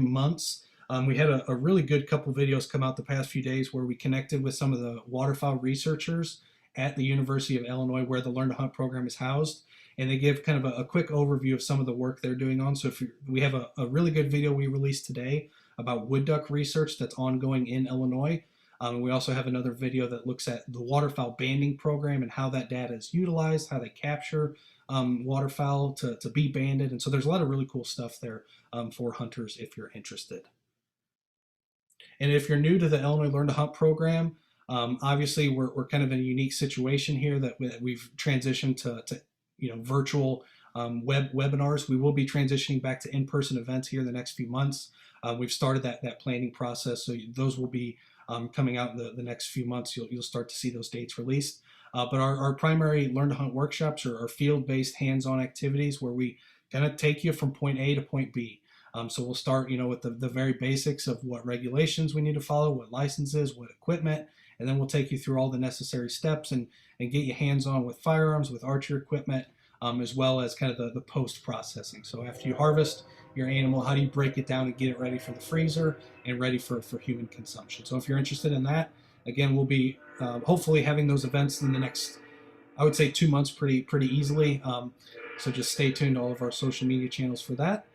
Speaker 2: months. We had a really good couple videos come out the past few days where we connected with some of the waterfowl researchers at the University of Illinois, where the Learn to Hunt program is housed. And they give kind of a quick overview of some of the work they're doing on. So we have a really good video we released today about wood duck research that's ongoing in Illinois. We also have another video that looks at the waterfowl banding program and how that data is utilized, how they capture waterfowl to be banded. And so there's a lot of really cool stuff there for hunters if you're interested. And if you're new to the Illinois Learn to Hunt program, obviously we're kind of in a unique situation here that we've transitioned to virtual webinars. We will be transitioning back to in-person events here in the next few months. We've started that planning process, so those will be coming out in the next few months. You'll start to see those dates released. But our primary Learn to Hunt workshops are field-based hands-on activities where we kind of take you from point A to point B. So we'll start with the very basics of what regulations we need to follow, what licenses, what equipment, and then we'll take you through all the necessary steps and get you hands-on with firearms, with archery equipment, as well as kind of the post-processing. So after you harvest your animal, how do you break it down and get it ready for the freezer and ready for human consumption? So if you're interested in that, again, we'll be hopefully having those events in the next, I would say, 2 months pretty easily. So just stay tuned to all of our social media channels for that.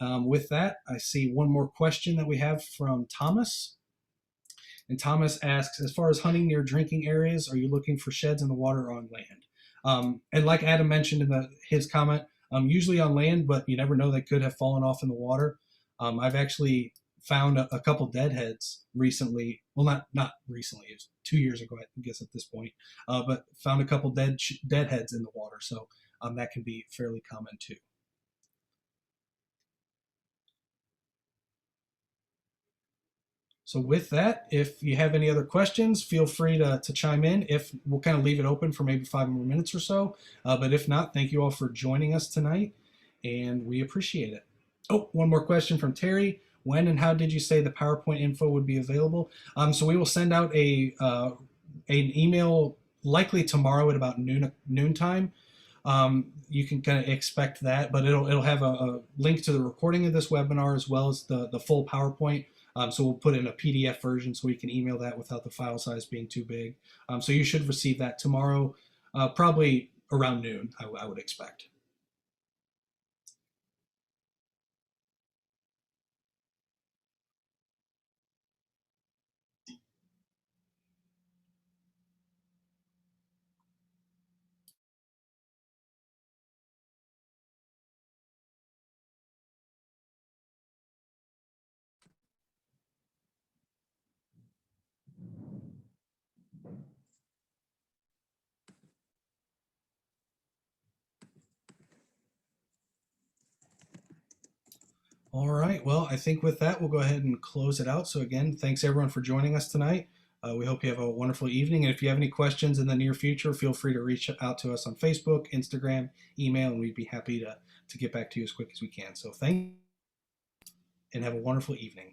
Speaker 2: With that, I see one more question that we have from Thomas. And Thomas asks, as far as hunting near drinking areas, are you looking for sheds in the water or on land? And like Adam mentioned in his comment, usually on land, but you never know, they could have fallen off in the water. I've actually found a couple deadheads recently. Well, not recently, it was 2 years ago, I guess at this point, but found a couple deadheads in the water. So that can be fairly common too. So with that, if you have any other questions, feel free to chime in. If we'll kind of leave it open for maybe 5 more minutes or so. But if not, thank you all for joining us tonight, and we appreciate it. Oh, one more question from Terry. When and how did you say the PowerPoint info would be available? So we will send out an email likely tomorrow at about noontime. You can kind of expect that, but it'll have a link to the recording of this webinar as well as the full PowerPoint. So we'll put in a PDF version so we can email that without the file size being too big. So you should receive that tomorrow, probably around noon, I would expect. All right, well, I think with that, we'll go ahead and close it out. So again, thanks everyone for joining us tonight. We hope you have a wonderful evening. And if you have any questions in the near future, feel free to reach out to us on Facebook, Instagram, email, and we'd be happy to get back to you as quick as we can. So thank you and have a wonderful evening.